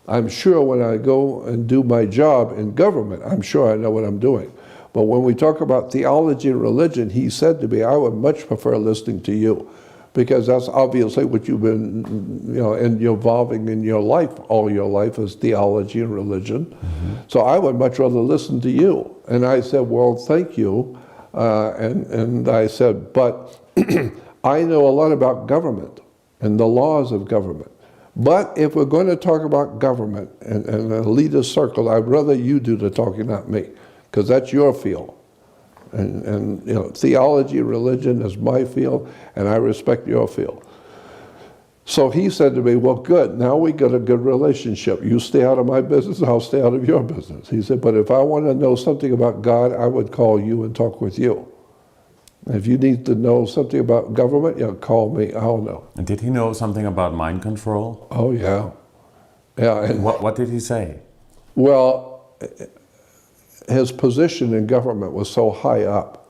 I'm sure when I go and do my job in government, I'm sure I know what I'm doing. But when we talk about theology and religion, he said to me, I would much prefer listening to you, because that's obviously what you've been, evolving in your life, all your life, is theology and religion. So I would much rather listen to you. And I said, well, thank you. And I said, but I know a lot about government and the laws of government. But if we're going to talk about government and a elitist circle, I'd rather you do the talking, not me, because that's your field. And theology, religion is my field, and I respect your field. So he said to me, well, good, now we got a good relationship. You stay out of my business, I'll stay out of your business. He said, but if I want to know something about God, I would call you and talk with you. If you need to know something about government, call me, I'll know. And did he know something about mind control? Oh, yeah. Yeah. And What did he say? Well, his position in government was so high up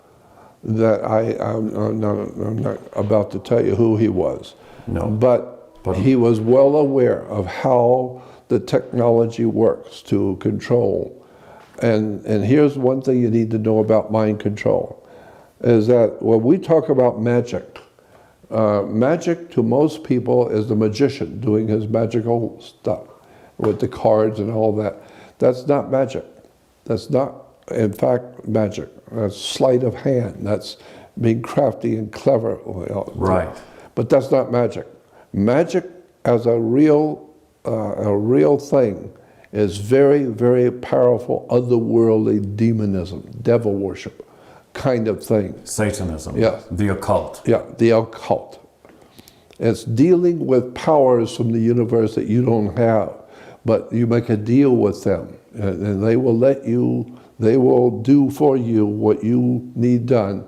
that I'm not about to tell you who he was. No. But he was well aware of how the technology works to control. And here's one thing you need to know about mind control, is that when we talk about magic, magic to most people is the magician doing his magical stuff with the cards and all that. That's not magic. That's not, in fact, magic. That's sleight of hand. That's being crafty and clever. Right. But that's not magic. Magic as a real thing is very, very powerful, otherworldly demonism, devil worship kind of thing. Satanism. Yeah. The occult. Yeah, the occult. It's dealing with powers from the universe that you don't have, but you make a deal with them, and they will do for you what you need done,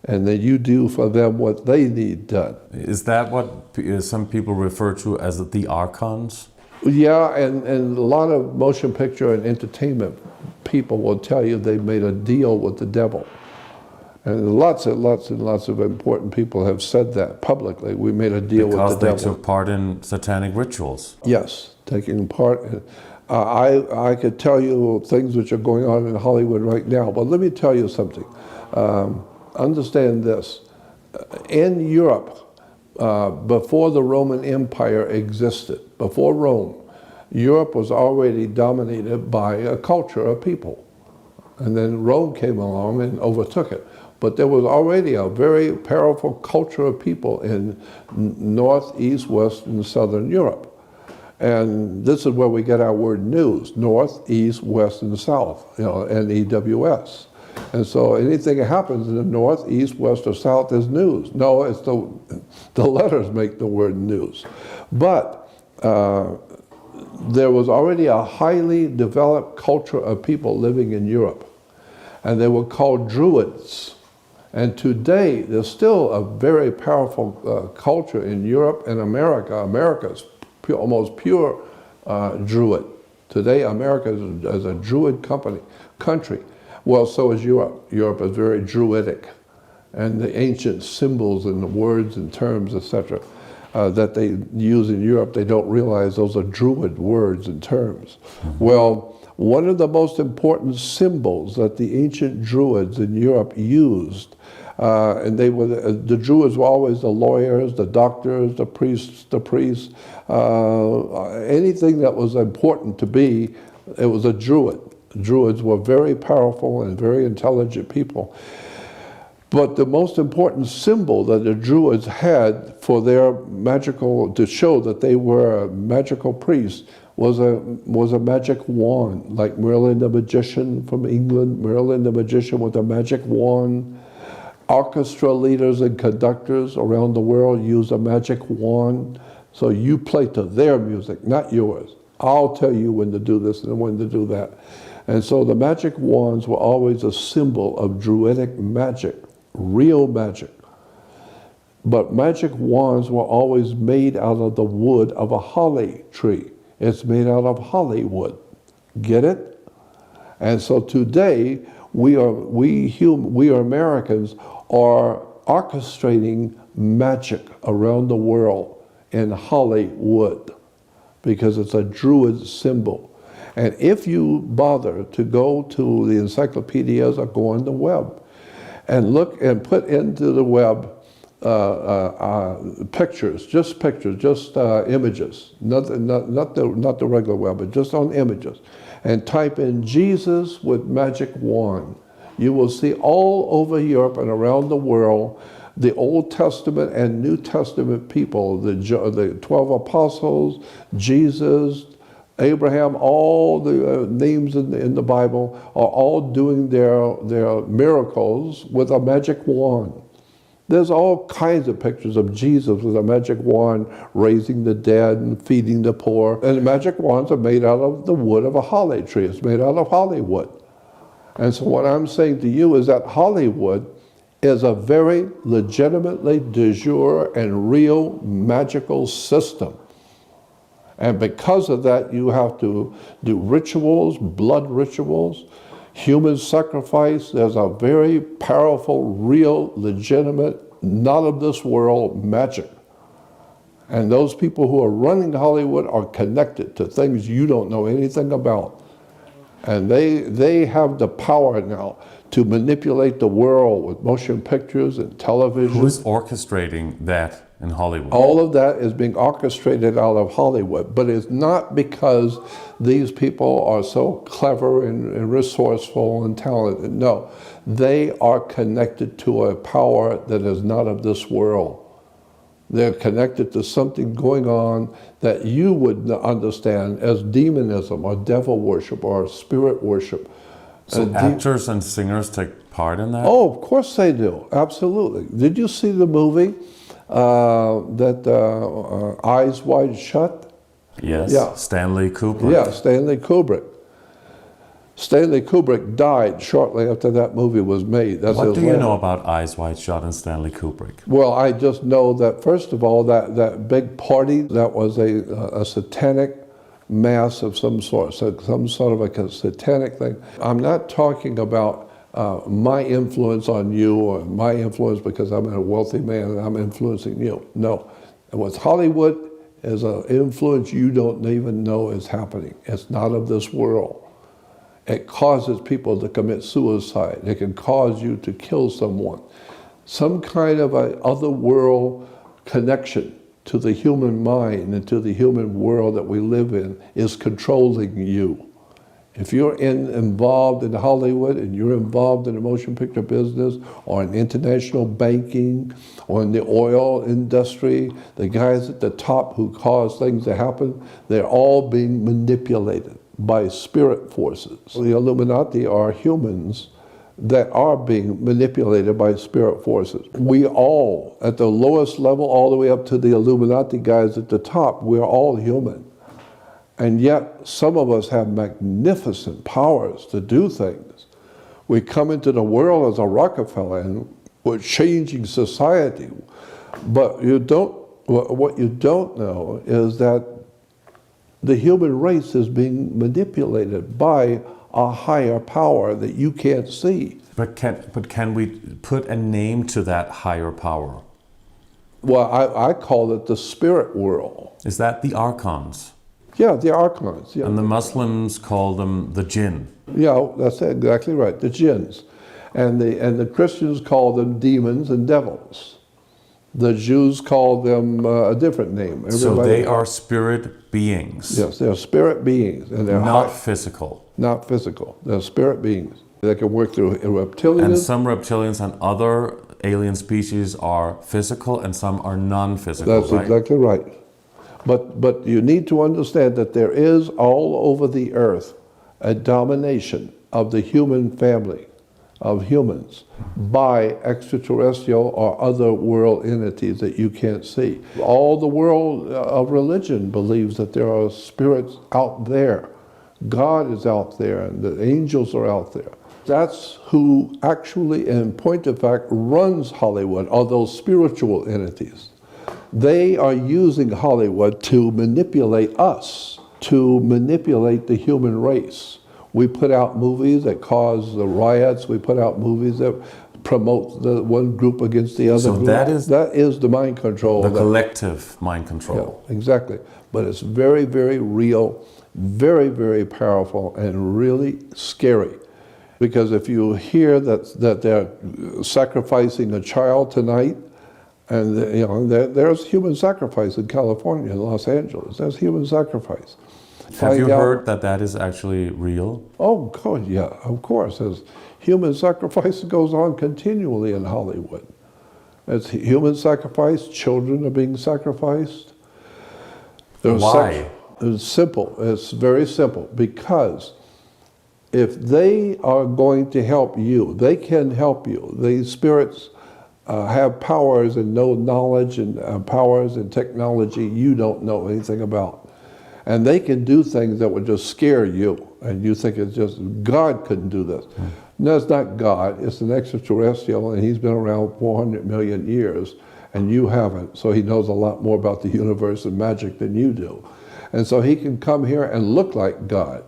and then you do for them what they need done. Is that what some people refer to as the archons? Yeah, and a lot of motion picture and entertainment people will tell you they made a deal with the devil. And lots and lots of important people have said that publicly. We made a deal with the devil. Because they took part in satanic rituals. Yes, taking part. I could tell you things which are going on in Hollywood right now, but let me tell you something. Understand this. In Europe, before the Roman Empire existed, before Rome, Europe was already dominated by a culture of people. And then Rome came along and overtook it. But there was already a very powerful culture of people in North, East, West, and Southern Europe. And this is where we get our word news: North, East, West, and South, NEWS. And so anything that happens in the North, East, West, or South is news. No, it's the letters make the word news. But there was already a highly developed culture of people living in Europe, and they were called Druids. And today, there's still a very powerful culture in Europe and America. America's almost pure Druid. Today, America is a Druid country. Well, so is Europe. Europe is very Druidic. And the ancient symbols and the words and terms, etc., that they use in Europe, they don't realize those are Druid words and terms. Well, one of the most important symbols that the ancient Druids in Europe used, and the Druids were always the lawyers, the doctors, the priests, anything that was important to be, it was a Druid. Druids were very powerful and very intelligent people. But the most important symbol that the Druids had for their to show that they were magical priests was a magic wand, like Merlin the magician from England. Merlin the magician with a magic wand. Orchestra leaders and conductors around the world use a magic wand. So you play to their music, not yours. I'll tell you when to do this and when to do that. And so the magic wands were always a symbol of Druidic magic, real magic. But magic wands were always made out of the wood of a holly tree. It's made out of holly wood. Get it? And so today, we Americans are orchestrating magic around the world in Hollywood because it's a druid symbol. And if you bother to go to the encyclopedias or go on the web and look and put into the web pictures, just images, not the regular web, but just on images, and type in Jesus with magic wand, you will see all over Europe and around the world the Old Testament and New Testament people, the 12 apostles, Jesus, Abraham, all the names in the Bible are all doing their miracles with a magic wand. There's all kinds of pictures of Jesus with a magic wand raising the dead and feeding the poor. And the magic wands are made out of the wood of a holly tree. It's made out of Hollywood. And so what I'm saying to you is that Hollywood is a very legitimately de jure and real magical system. And because of that, you have to do rituals, blood rituals, human sacrifice. There's a very powerful, real, legitimate, not of this world magic. And those people who are running Hollywood are connected to things you don't know anything about. And they have the power now to manipulate the world with motion pictures and television. Who's orchestrating that in Hollywood? All of that is being orchestrated out of Hollywood, but it's not because these people are so clever and resourceful and talented. No, they are connected to a power that is not of this world. They're connected to something going on that you would understand as demonism or devil worship or spirit worship. So actors and singers take part in that? Oh, of course they do. Absolutely. Did you see the movie Eyes Wide Shut? Yes. Yeah. Stanley Kubrick. Yeah, Stanley Kubrick. Stanley Kubrick died shortly after that movie was made. That's What his do you last. know about Eyes Wide Shut and Stanley Kubrick? Well, I just know that, first of all, that big party, that was a satanic mass of some sort, so some sort of a satanic thing. I'm not talking about my influence on you or my influence because I'm a wealthy man and I'm influencing you. No. And what's Hollywood is an influence you don't even know is happening. It's not of this world. It causes people to commit suicide. It can cause you to kill someone. Some kind of a other world connection to the human mind and to the human world that we live in is controlling you. If you're involved in Hollywood and you're involved in the motion picture business or in international banking or in the oil industry, the guys at the top who cause things to happen, they're all being manipulated by spirit forces. The Illuminati are humans that are being manipulated by spirit forces. We all, at the lowest level, all the way up to the Illuminati guys at the top, we're all human. And yet, some of us have magnificent powers to do things. We come into the world as a Rockefeller and we're changing society. But what you don't know is that the human race is being manipulated by a higher power that you can't see. But can we put a name to that higher power? Well, I call it the spirit world. Is that the archons? Yeah, the archons. Yeah. And the Muslims call them the jinn. Yeah, that's exactly right, the jinns. And the Christians call them demons and devils. The Jews call them a different name. So they are spirit beings. Yes, they're spirit beings. And they're not physical. Not physical. They're spirit beings. They can work through reptilians. And some reptilians and other alien species are physical and some are non-physical, That's exactly right. But you need to understand that there is all over the earth a domination of the human family, of humans, by extraterrestrial or other world entities that you can't see. All the world of religion believes that there are spirits out there. God is out there and the angels are out there. That's who actually, in point of fact, runs Hollywood, are those spiritual entities. They are using Hollywood to manipulate us, to manipulate the human race. We put out movies that cause the riots. We put out movies that promote the one group against the other So group. that is the mind control. the collective mind control. Yeah, exactly. But it's very, very real, very, very powerful, and really scary. Because if you hear that they're sacrificing a child tonight, and you know there's human sacrifice in California, in Los Angeles. There's human sacrifice. Have you heard that that is actually real? Oh, God, yeah, of course. There's human sacrifice goes on continually in Hollywood. It's human sacrifice. Children are being sacrificed. Why? It's simple. It's very simple. Because if they are going to help you, they can help you. These spirits have powers and know knowledge and powers and technology you don't know anything about. And they can do things that would just scare you. And you think it's just, God couldn't do this. No, it's not God. It's an extraterrestrial, and he's been around 400 million years, and you haven't. So he knows a lot more about the universe and magic than you do. And so he can come here and look like God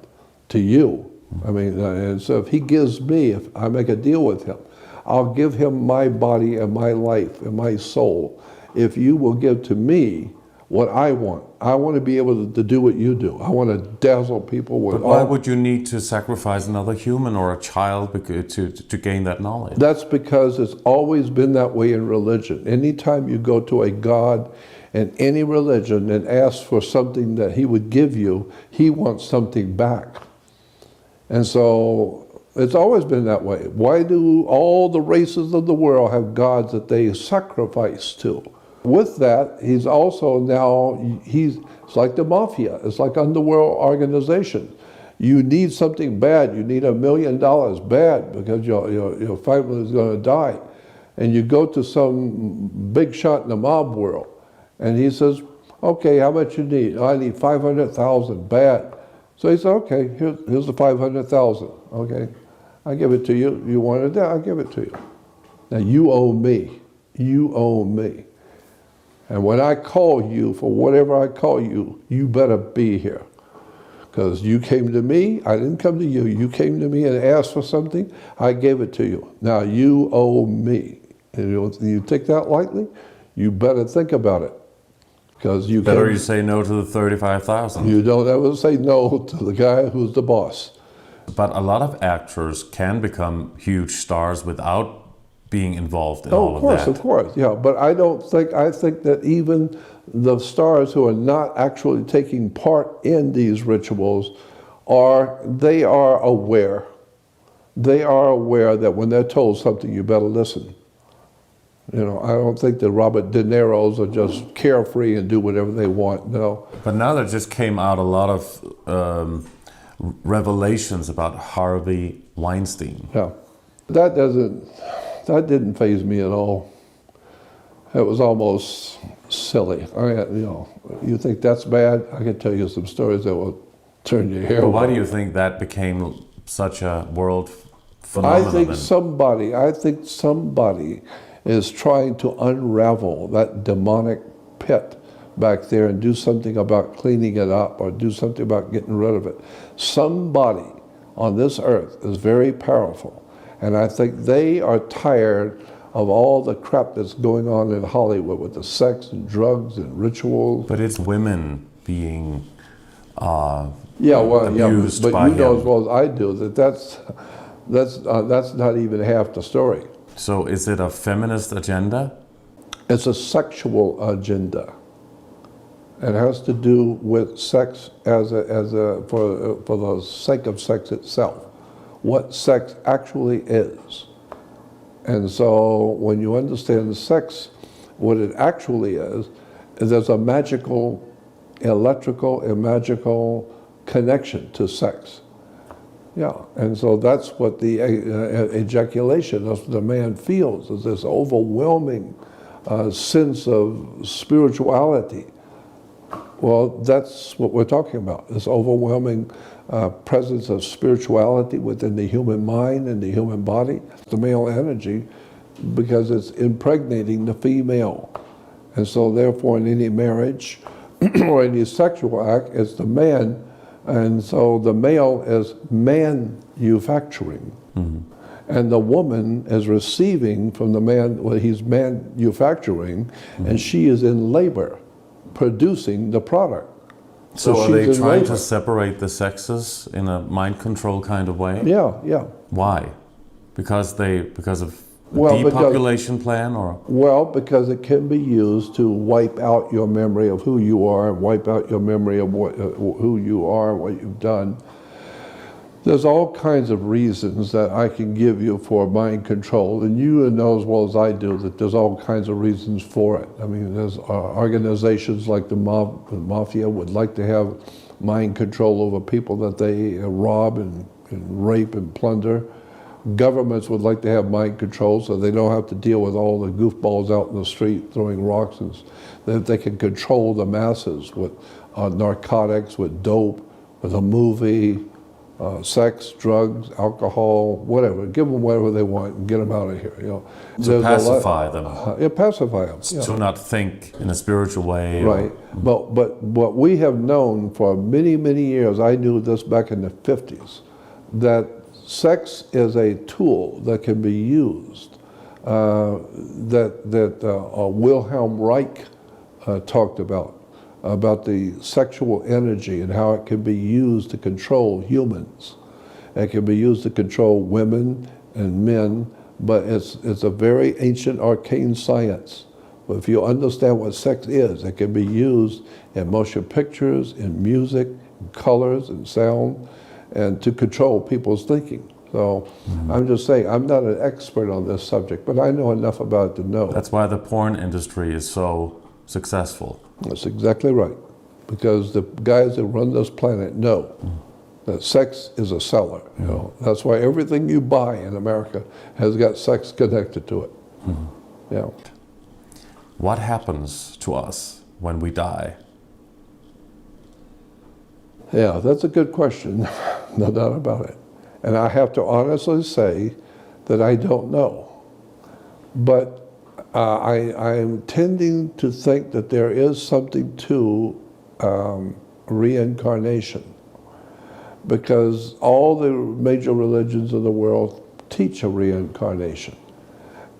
to you. I mean, and so if he gives me, if I make a deal with him, I'll give him my body and my life and my soul if you will give to me what I want. I want to be able to do what you do. I want to dazzle people with. But why would you need to sacrifice another human or a child to gain that knowledge? That's because it's always been that way in religion. Anytime you go to a God in any religion and ask for something that he would give you, he wants something back. And so it's always been that way. Why do all the races of the world have gods that they sacrifice to? With that, he's also now, it's like the mafia. It's like underworld organization. You need something bad. You need $1 million bad because your family is going to die. And you go to some big shot in the mob world, and he says, okay, how much you need? I need 500,000 bad. So he said, okay, here's the 500,000. Okay, I give it to you. You wanted that? I give it to you. Now you owe me. You owe me. And when I call you for whatever I call you, you better be here. Because you came to me, I didn't come to you. You came to me and asked for something, I gave it to you. Now you owe me. And you take that lightly, you better think about it. Because you better you say no to the 35,000. You don't ever say no to the guy who's the boss. But a lot of actors can become huge stars without being involved in all of that. Of course, yeah. But I think that even the stars who are not actually taking part in these rituals they are aware. They are aware that when they're told something, you better listen. You know, I don't think that Robert De Niro's are just carefree and do whatever they want, no. But now there just came out a lot of revelations about Harvey Weinstein. Yeah, that didn't faze me at all. It was almost silly. You think that's bad? I can tell you some stories that will turn your hair. But why do you think that became such a world phenomenon? I think somebody is trying to unravel that demonic pit back there and do something about cleaning it up or do something about getting rid of it. Somebody on this earth is very powerful. And I think they are tired of all the crap that's going on in Hollywood with the sex and drugs and rituals. But it's women being abused but by you know him. as well as I do that's not even half the story. So is it a feminist agenda? It's a sexual agenda. It has to do with sex for the sake of sex itself. What sex actually is. And so when you understand sex, what it actually is there's a magical, electrical and magical connection to sex. Yeah, and so that's what the ejaculation, that's what the man feels, is this overwhelming sense of spirituality. Well, that's what we're talking about, this overwhelming presence of spirituality within the human mind and the human body, the male energy, because it's impregnating the female. And so therefore in any marriage or any sexual act, it's the man And so the male is manufacturing, and the woman is receiving from the man what he's manufacturing, and she is in labor, producing the product. So are she's they in trying labor. to separate the sexes in a mind control kind of way? Yeah, yeah. Why? Because of Well, depopulation plan, or Well, because it can be used to wipe out your memory of who you are, and wipe out your memory of who you are, what you've done. There's all kinds of reasons that I can give you for mind control, and you know as well as I do that there's all kinds of reasons for it. I mean, there's organizations like the mafia would like to have mind control over people that they rob and rape and plunder. Governments would like to have mind control so they don't have to deal with all the goofballs out in the street throwing rocks, and that they can control the masses with narcotics, with dope, with a movie, sex, drugs, alcohol, whatever. Give them whatever they want and get them out of here. You know, to pacify them, pacify them. Yeah. to not think in a spiritual way. Right. But what we have known for many, many years, I knew this back in the 50s, that sex is a tool that can be used, that Wilhelm Reich talked about the sexual energy and how it can be used to control humans. It can be used to control women and men, but it's a very ancient, arcane science. But if you understand what sex is, it can be used in motion pictures, in music, in colors, and sound, and to control people's thinking. So I'm just saying, I'm not an expert on this subject, but I know enough about it to know. That's why the porn industry is so successful. That's exactly right. Because the guys that run this planet know that sex is a seller. You know, that's why everything you buy in America has got sex connected to it. Yeah. What happens to us when we die? Yeah, that's a good question. No doubt about it. And I have to honestly say that I don't know. But I'm tending to think that there is something to reincarnation, because all the major religions of the world teach a reincarnation.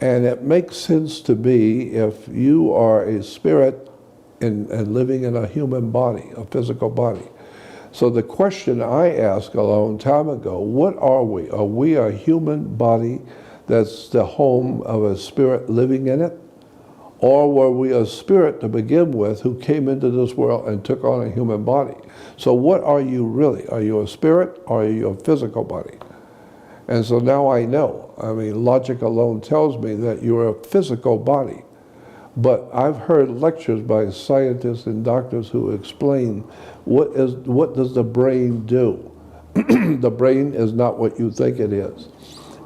And it makes sense to me if you are a spirit and living in a human body, a physical body. So the question I asked a long time ago, what are we? Are we a human body that's the home of a spirit living in it? Or were we a spirit to begin with who came into this world and took on a human body? So what are you really? Are you a spirit or are you a physical body? And so now I know. I mean, logic alone tells me that you're a physical body. But I've heard lectures by scientists and doctors who explain what does the brain do? The brain is not what you think it is.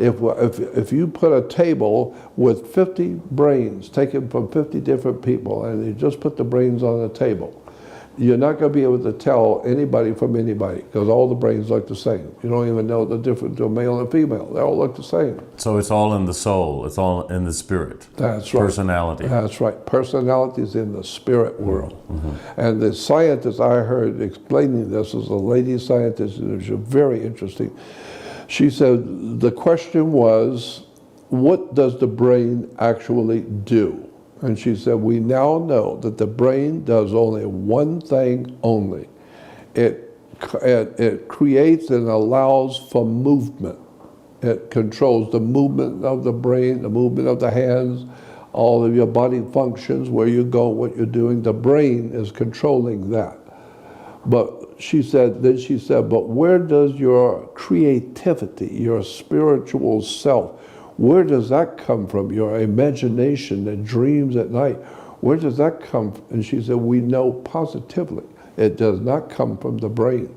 If you put a table with 50 brains taken from 50 different people and you just put the brains on the table, you're not going to be able to tell anybody from anybody because all the brains look the same. You don't even know the difference between male and female. They all look the same. So it's all in the soul. It's all in the spirit. That's right. Personality. That's right. Personality is in the spirit world. And the scientist I heard explaining this was a lady scientist, and it was very interesting. She said the question was, what does the brain actually do? And she said, we now know that the brain does only one thing only. It creates and allows for movement. It controls the movement of the brain, the movement of the hands, all of your body functions, where you go, what you're doing. The brain is controlling that. But she said, but where does your creativity, your spiritual self, where does that come from? Your imagination and dreams at night, where does that come from? And she said, we know positively it does not come from the brain.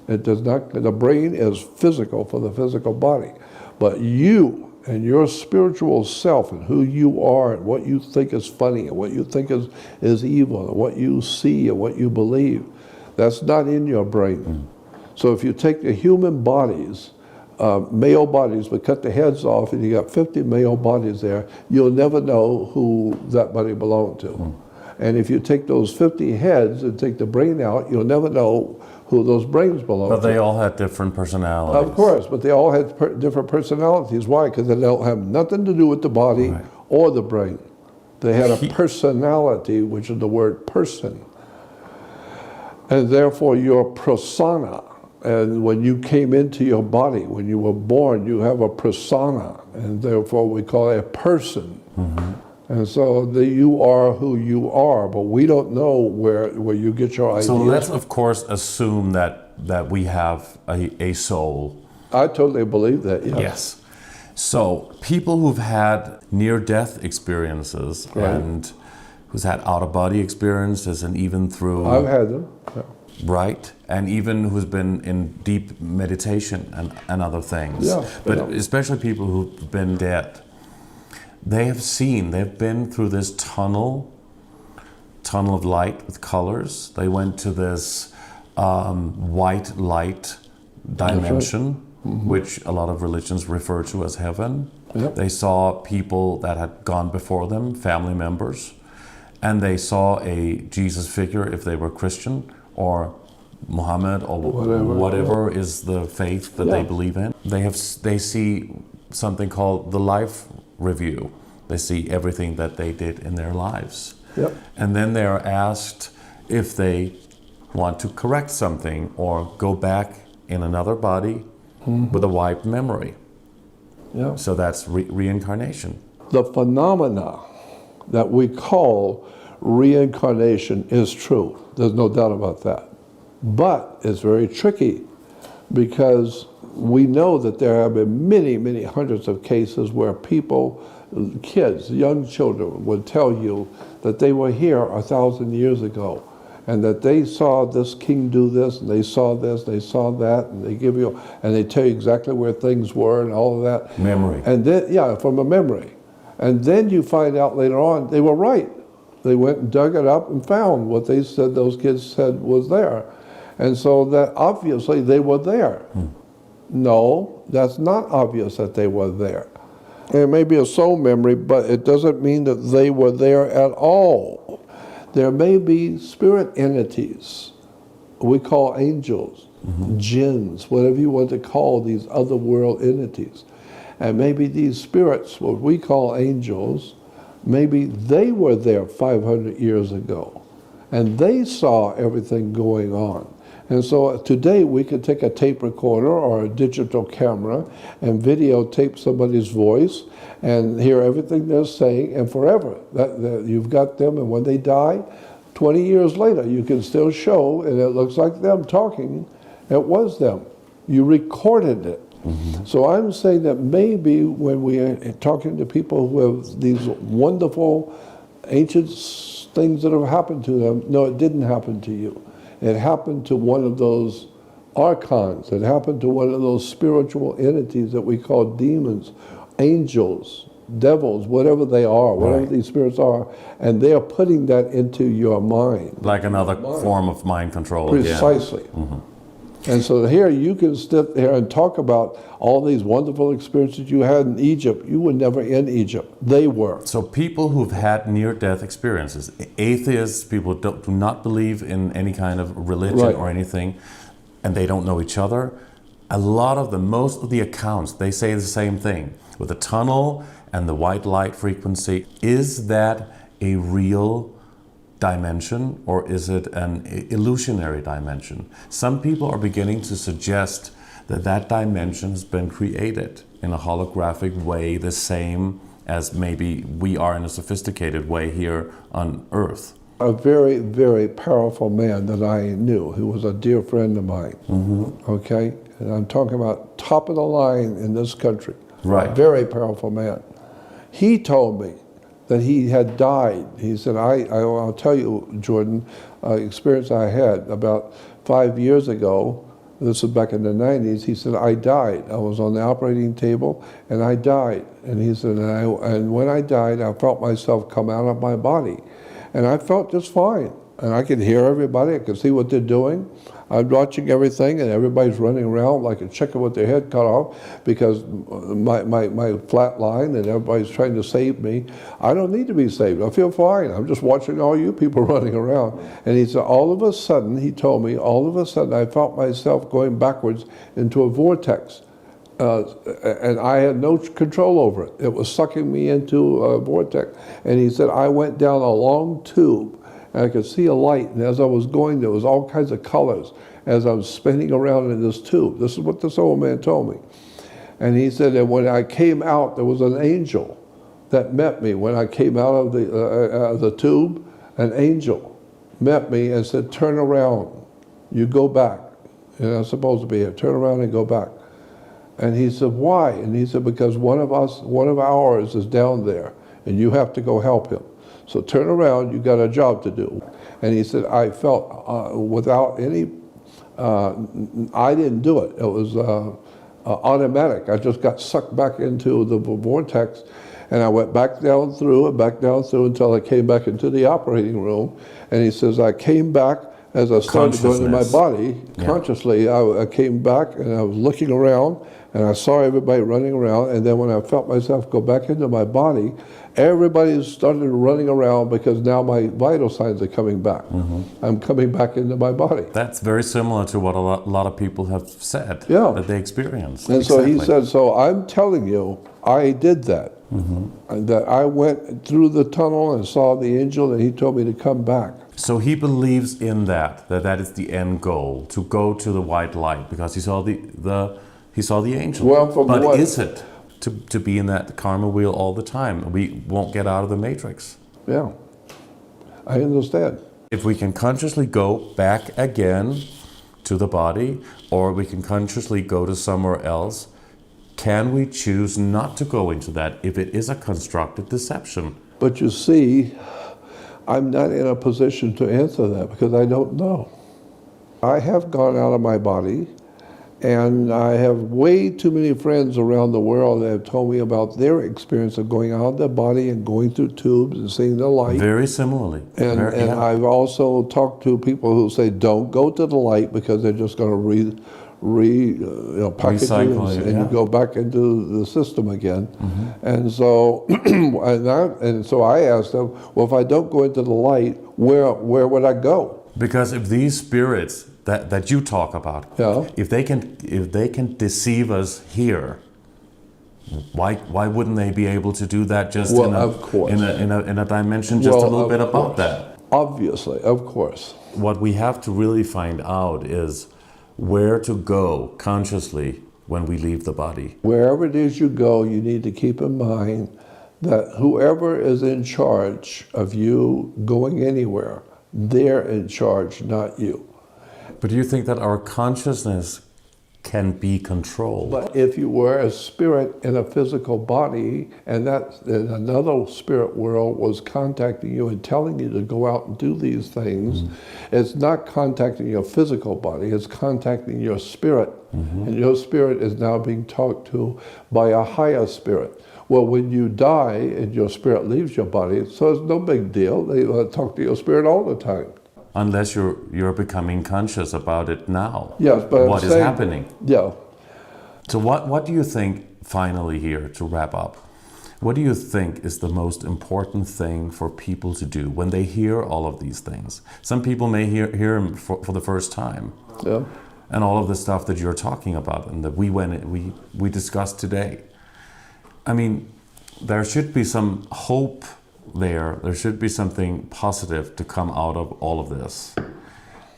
It does not. The brain is physical for the physical body. But you and your spiritual self and who you are and what you think is funny and what you think is evil and what you see and what you believe, that's not in your brain. So if you take the human bodies, male bodies, but cut the heads off and you got 50 male bodies there, you'll never know who that body belonged to. And if you take those 50 heads and take the brain out, you'll never know who those brains belong to. But they all had different personalities. Of course, but they all had different personalities. Why? Because they don't have nothing to do with the body or the brain. They had a personality, which is the word person. And therefore your persona, and when you came into your body, when you were born, you have a persona, and therefore we call it a person. And so you are who you are, but we don't know where you get your ideas. So let's, of course, assume that we have a soul. I totally believe that, yes. Yes. So people who've had near-death experiences and who's had out-of-body experiences, and even through... I've had them. Yeah. Right, and even who's been in deep meditation and other things. Yeah, but especially people who've been dead. They've been through this tunnel of light with colors. They went to this white light dimension, which a lot of religions refer to as heaven. Yep. They saw people that had gone before them, family members, and they saw a Jesus figure if they were Christian, or Muhammad, or whatever is the faith that they believe in. They see something called the life review. They see everything that they did in their lives. Yep. And then they are asked if they want to correct something or go back in another body with a wiped memory. Yeah. So that's reincarnation. The phenomena that we call reincarnation is true. There's no doubt about that. But it's very tricky, because we know that there have been many, many hundreds of cases where people, kids, young children, would tell you that they were here 1,000 years ago, and that they saw this king do this, and they saw this, they saw that, and they tell you exactly where things were and all of that. Memory. And then, from a memory. And then you find out later on they were right. They went and dug it up and found what they said those kids said was there. And so that obviously they were there. No, that's not obvious that they were there. It may be a soul memory, but it doesn't mean that they were there at all. There may be spirit entities, we call angels, jinns, whatever you want to call these other world entities. And maybe these spirits, what we call angels, maybe they were there 500 years ago, and they saw everything going on. And so today we could take a tape recorder or a digital camera and videotape somebody's voice and hear everything they're saying, and forever. You've got them, and when they die, 20 years later, you can still show, and it looks like them talking. It was them. You recorded it. So I'm saying that maybe when we are talking to people who have these wonderful ancient things that have happened to them, no, it didn't happen to you. It happened to one of those archons. It happened to one of those spiritual entities that we call demons, angels, devils, whatever they are, whatever these spirits are, and they are putting that into your mind. Like another form of mind control. Precisely. And so here you can sit there and talk about all these wonderful experiences you had in Egypt. You were never in Egypt. They were. So people who've had near-death experiences, atheists, people do not believe in any kind of religion or anything, and they don't know each other, a lot of them, most of the accounts, they say the same thing. With the tunnel and the white light frequency, is that a real dimension, or is it an illusionary dimension? Some people are beginning to suggest that that dimension has been created in a holographic way, the same as maybe we are in a sophisticated way here on Earth. A very, very powerful man that I knew, who was a dear friend of mine, okay? And I'm talking about top of the line in this country. Right. A very powerful man. He told me that he had died. He said, I'll tell you, Jordan, experience I had about 5 years ago. This was back in the 90s. He said, I died. I was on the operating table and I died. And he said, and when I died, I felt myself come out of my body. And I felt just fine. And I could hear everybody, I could see what they're doing. I'm watching everything, and everybody's running around like a chicken with their head cut off because my flat line, and everybody's trying to save me. I don't need to be saved. I feel fine. I'm just watching all you people running around. And he said, all of a sudden, he told me, all of a sudden I felt myself going backwards into a vortex. And I had no control over it. It was sucking me into a vortex. And he said, I went down a long tube, and I could see a light, and as I was going, there was all kinds of colors as I was spinning around in this tube. This is what this old man told me. And he said that when I came out, there was an angel that met me. When I came out of the tube, an angel met me and said, turn around, you go back. You're not supposed to be here. Turn around and go back. And he said, why? And he said, because one of ours is down there, and you have to go help him. So turn around, you got a job to do. And he said, I felt without any, I didn't do it. It was automatic. I just got sucked back into the vortex, and I went back down through until I came back into the operating room. And he says, I came back as I started going to my body, consciously. I came back and I was looking around, and I saw everybody running around, and then when I felt myself go back into my body, everybody started running around because now my vital signs are coming back. I'm coming back into my body. That's very similar to what a lot of people have said that they experienced. And so he said, so I'm telling you, I did that. And that I went through the tunnel and saw the angel, and he told me to come back. So he believes in that is the end goal, to go to the white light, because he saw the angel. Well, but is it to be in that karma wheel all the time? We won't get out of the matrix. Yeah, I understand. If we can consciously go back again to the body, or we can consciously go to somewhere else, can we choose not to go into that if it is a constructed deception? But you see, I'm not in a position to answer that because I don't know. I have gone out of my body, and I have way too many friends around the world that have told me about their experience of going out of their body and going through tubes and seeing the light. Very similarly. And I've also talked to people who say, don't go to the light because they're just going to package you and you go back into the system again. And so so I asked them, well, if I don't go into the light, where would I go? Because if these spirits that you talk about, if they can deceive us here, why wouldn't they be able to do that just in a dimension just a little bit above that? Obviously, of course. What we have to really find out is where to go consciously when we leave the body. Wherever it is you go, you need to keep in mind that whoever is in charge of you going anywhere, they're in charge, not you. But do you think that our consciousness can be controlled? But if you were a spirit in a physical body, and that in another spirit world was contacting you and telling you to go out and do these things, it's not contacting your physical body, it's contacting your spirit. And your spirit is now being talked to by a higher spirit. Well, when you die and your spirit leaves your body, so it's no big deal. They talk to your spirit all the time. Unless you're becoming conscious about it now. Yes, but what is happening? Yeah. So what do you think, finally here, to wrap up, what do you think is the most important thing for people to do when they hear all of these things? Some people may hear them for the first time. Yeah. And all of the stuff that you're talking about and that we discussed today. I mean, there should be some hope there. There should be something positive to come out of all of this.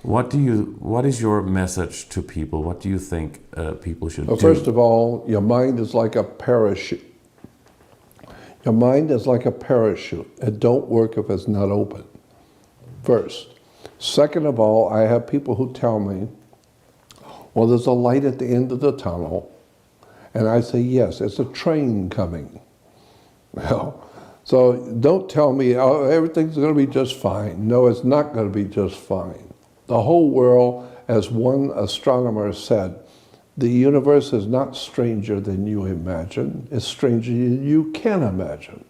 What is your message to people? What do you think people should do? First of all, your mind is like a parachute. Your mind is like a parachute. It don't work if it's not open. First. Second of all, I have people who tell me, well, there's a light at the end of the tunnel. And I say, yes, it's a train coming. Well, so don't tell me, oh, everything's going to be just fine. No, it's not going to be just fine. The whole world, as one astronomer said, the universe is not stranger than you imagine. It's stranger than you can imagine.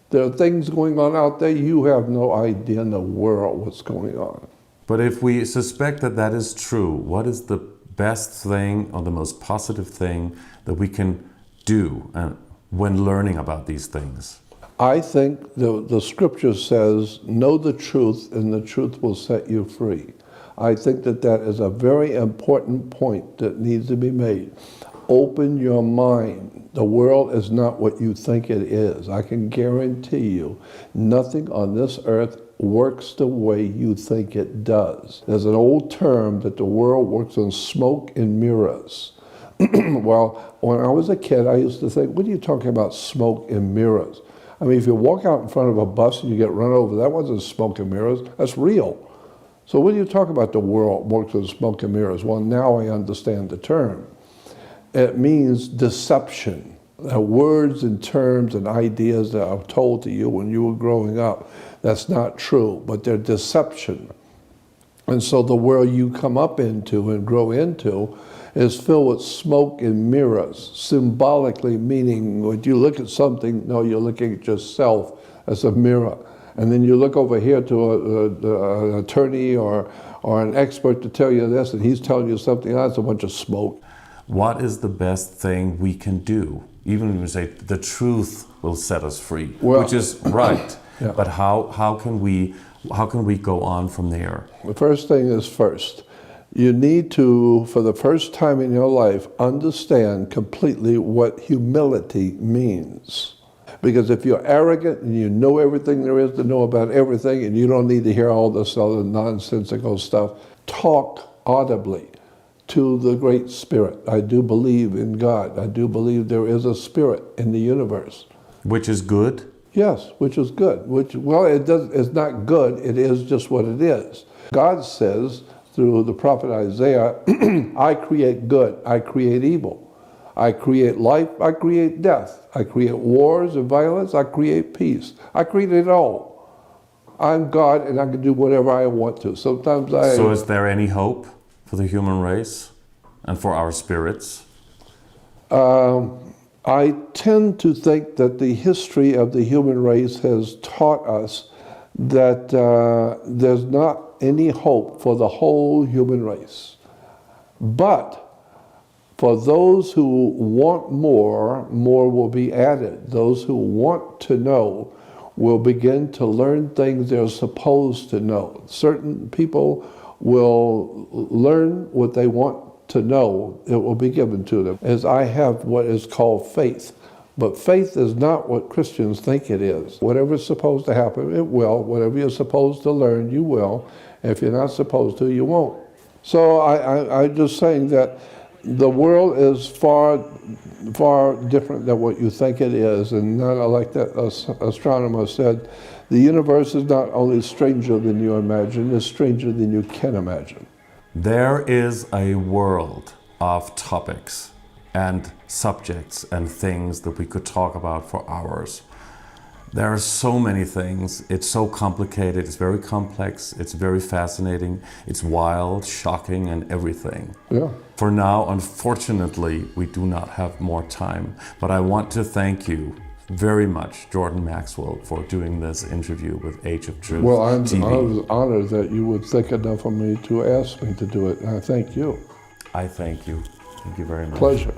There are things going on out there you have no idea in the world what's going on. But if we suspect that that is true, what is the best thing or the most positive thing that we can do when learning about these things? I think the scripture says, know the truth and the truth will set you free. I think that that is a very important point that needs to be made. Open your mind. The world is not what you think it is. I can guarantee you, nothing on this earth works the way you think it does. There's an old term that the world works on smoke and mirrors. Well, when I was a kid, I used to think, what are you talking about, smoke and mirrors? I mean, if you walk out in front of a bus and you get run over, that wasn't smoke and mirrors, that's real. So what do you talk about the world works on smoke and mirrors? Well, now I understand the term. It means deception. Words and terms and ideas that are told to you when you were growing up, that's not true, but they're deception. And so the world you come up into and grow into is filled with smoke and mirrors, symbolically meaning when you look at something, no, you're looking at yourself as a mirror. And then you look over here to an attorney or an expert to tell you this, and he's telling you something else, a bunch of smoke. What is the best thing we can do? Even when we say the truth will set us free, well, which is right. Yeah. But how can we go on from there? The first thing is first. You need to, for the first time in your life, understand completely what humility means. Because if you're arrogant and you know everything there is to know about everything and you don't need to hear all this other nonsensical stuff, talk audibly to the Great Spirit. I do believe in God. I do believe there is a spirit in the universe. Which is good? Yes, which is good. It's not good, it is just what it is. God says, through the prophet Isaiah, I create good, I create evil. I create life, I create death. I create wars and violence, I create peace. I create it all. I'm God and I can do whatever I want to. So is there any hope for the human race and for our spirits? I tend to think that the history of the human race has taught us that there's not any hope for the whole human race. But for those who want more, more will be added. Those who want to know will begin to learn things they're supposed to know. Certain people will learn what they want to know. It will be given to them. As I have what is called faith. But faith is not what Christians think it is. Whatever's supposed to happen, it will. Whatever you're supposed to learn, you will. If you're not supposed to, you won't. So I'm just saying that the world is far, far different than what you think it is. And not like that astronomer said, the universe is not only stranger than you imagine, it's stranger than you can imagine. There is a world of topics and subjects and things that we could talk about for hours. There are so many things. It's so complicated, it's very complex, it's very fascinating, it's wild, shocking, and everything. Yeah. For now, unfortunately, we do not have more time, but I want to thank you very much, Jordan Maxwell, for doing this interview with Age of Truth Well, I TV. was honored that you would think enough of me to ask me to do it, and I thank you. I thank you. Thank you very much. Pleasure.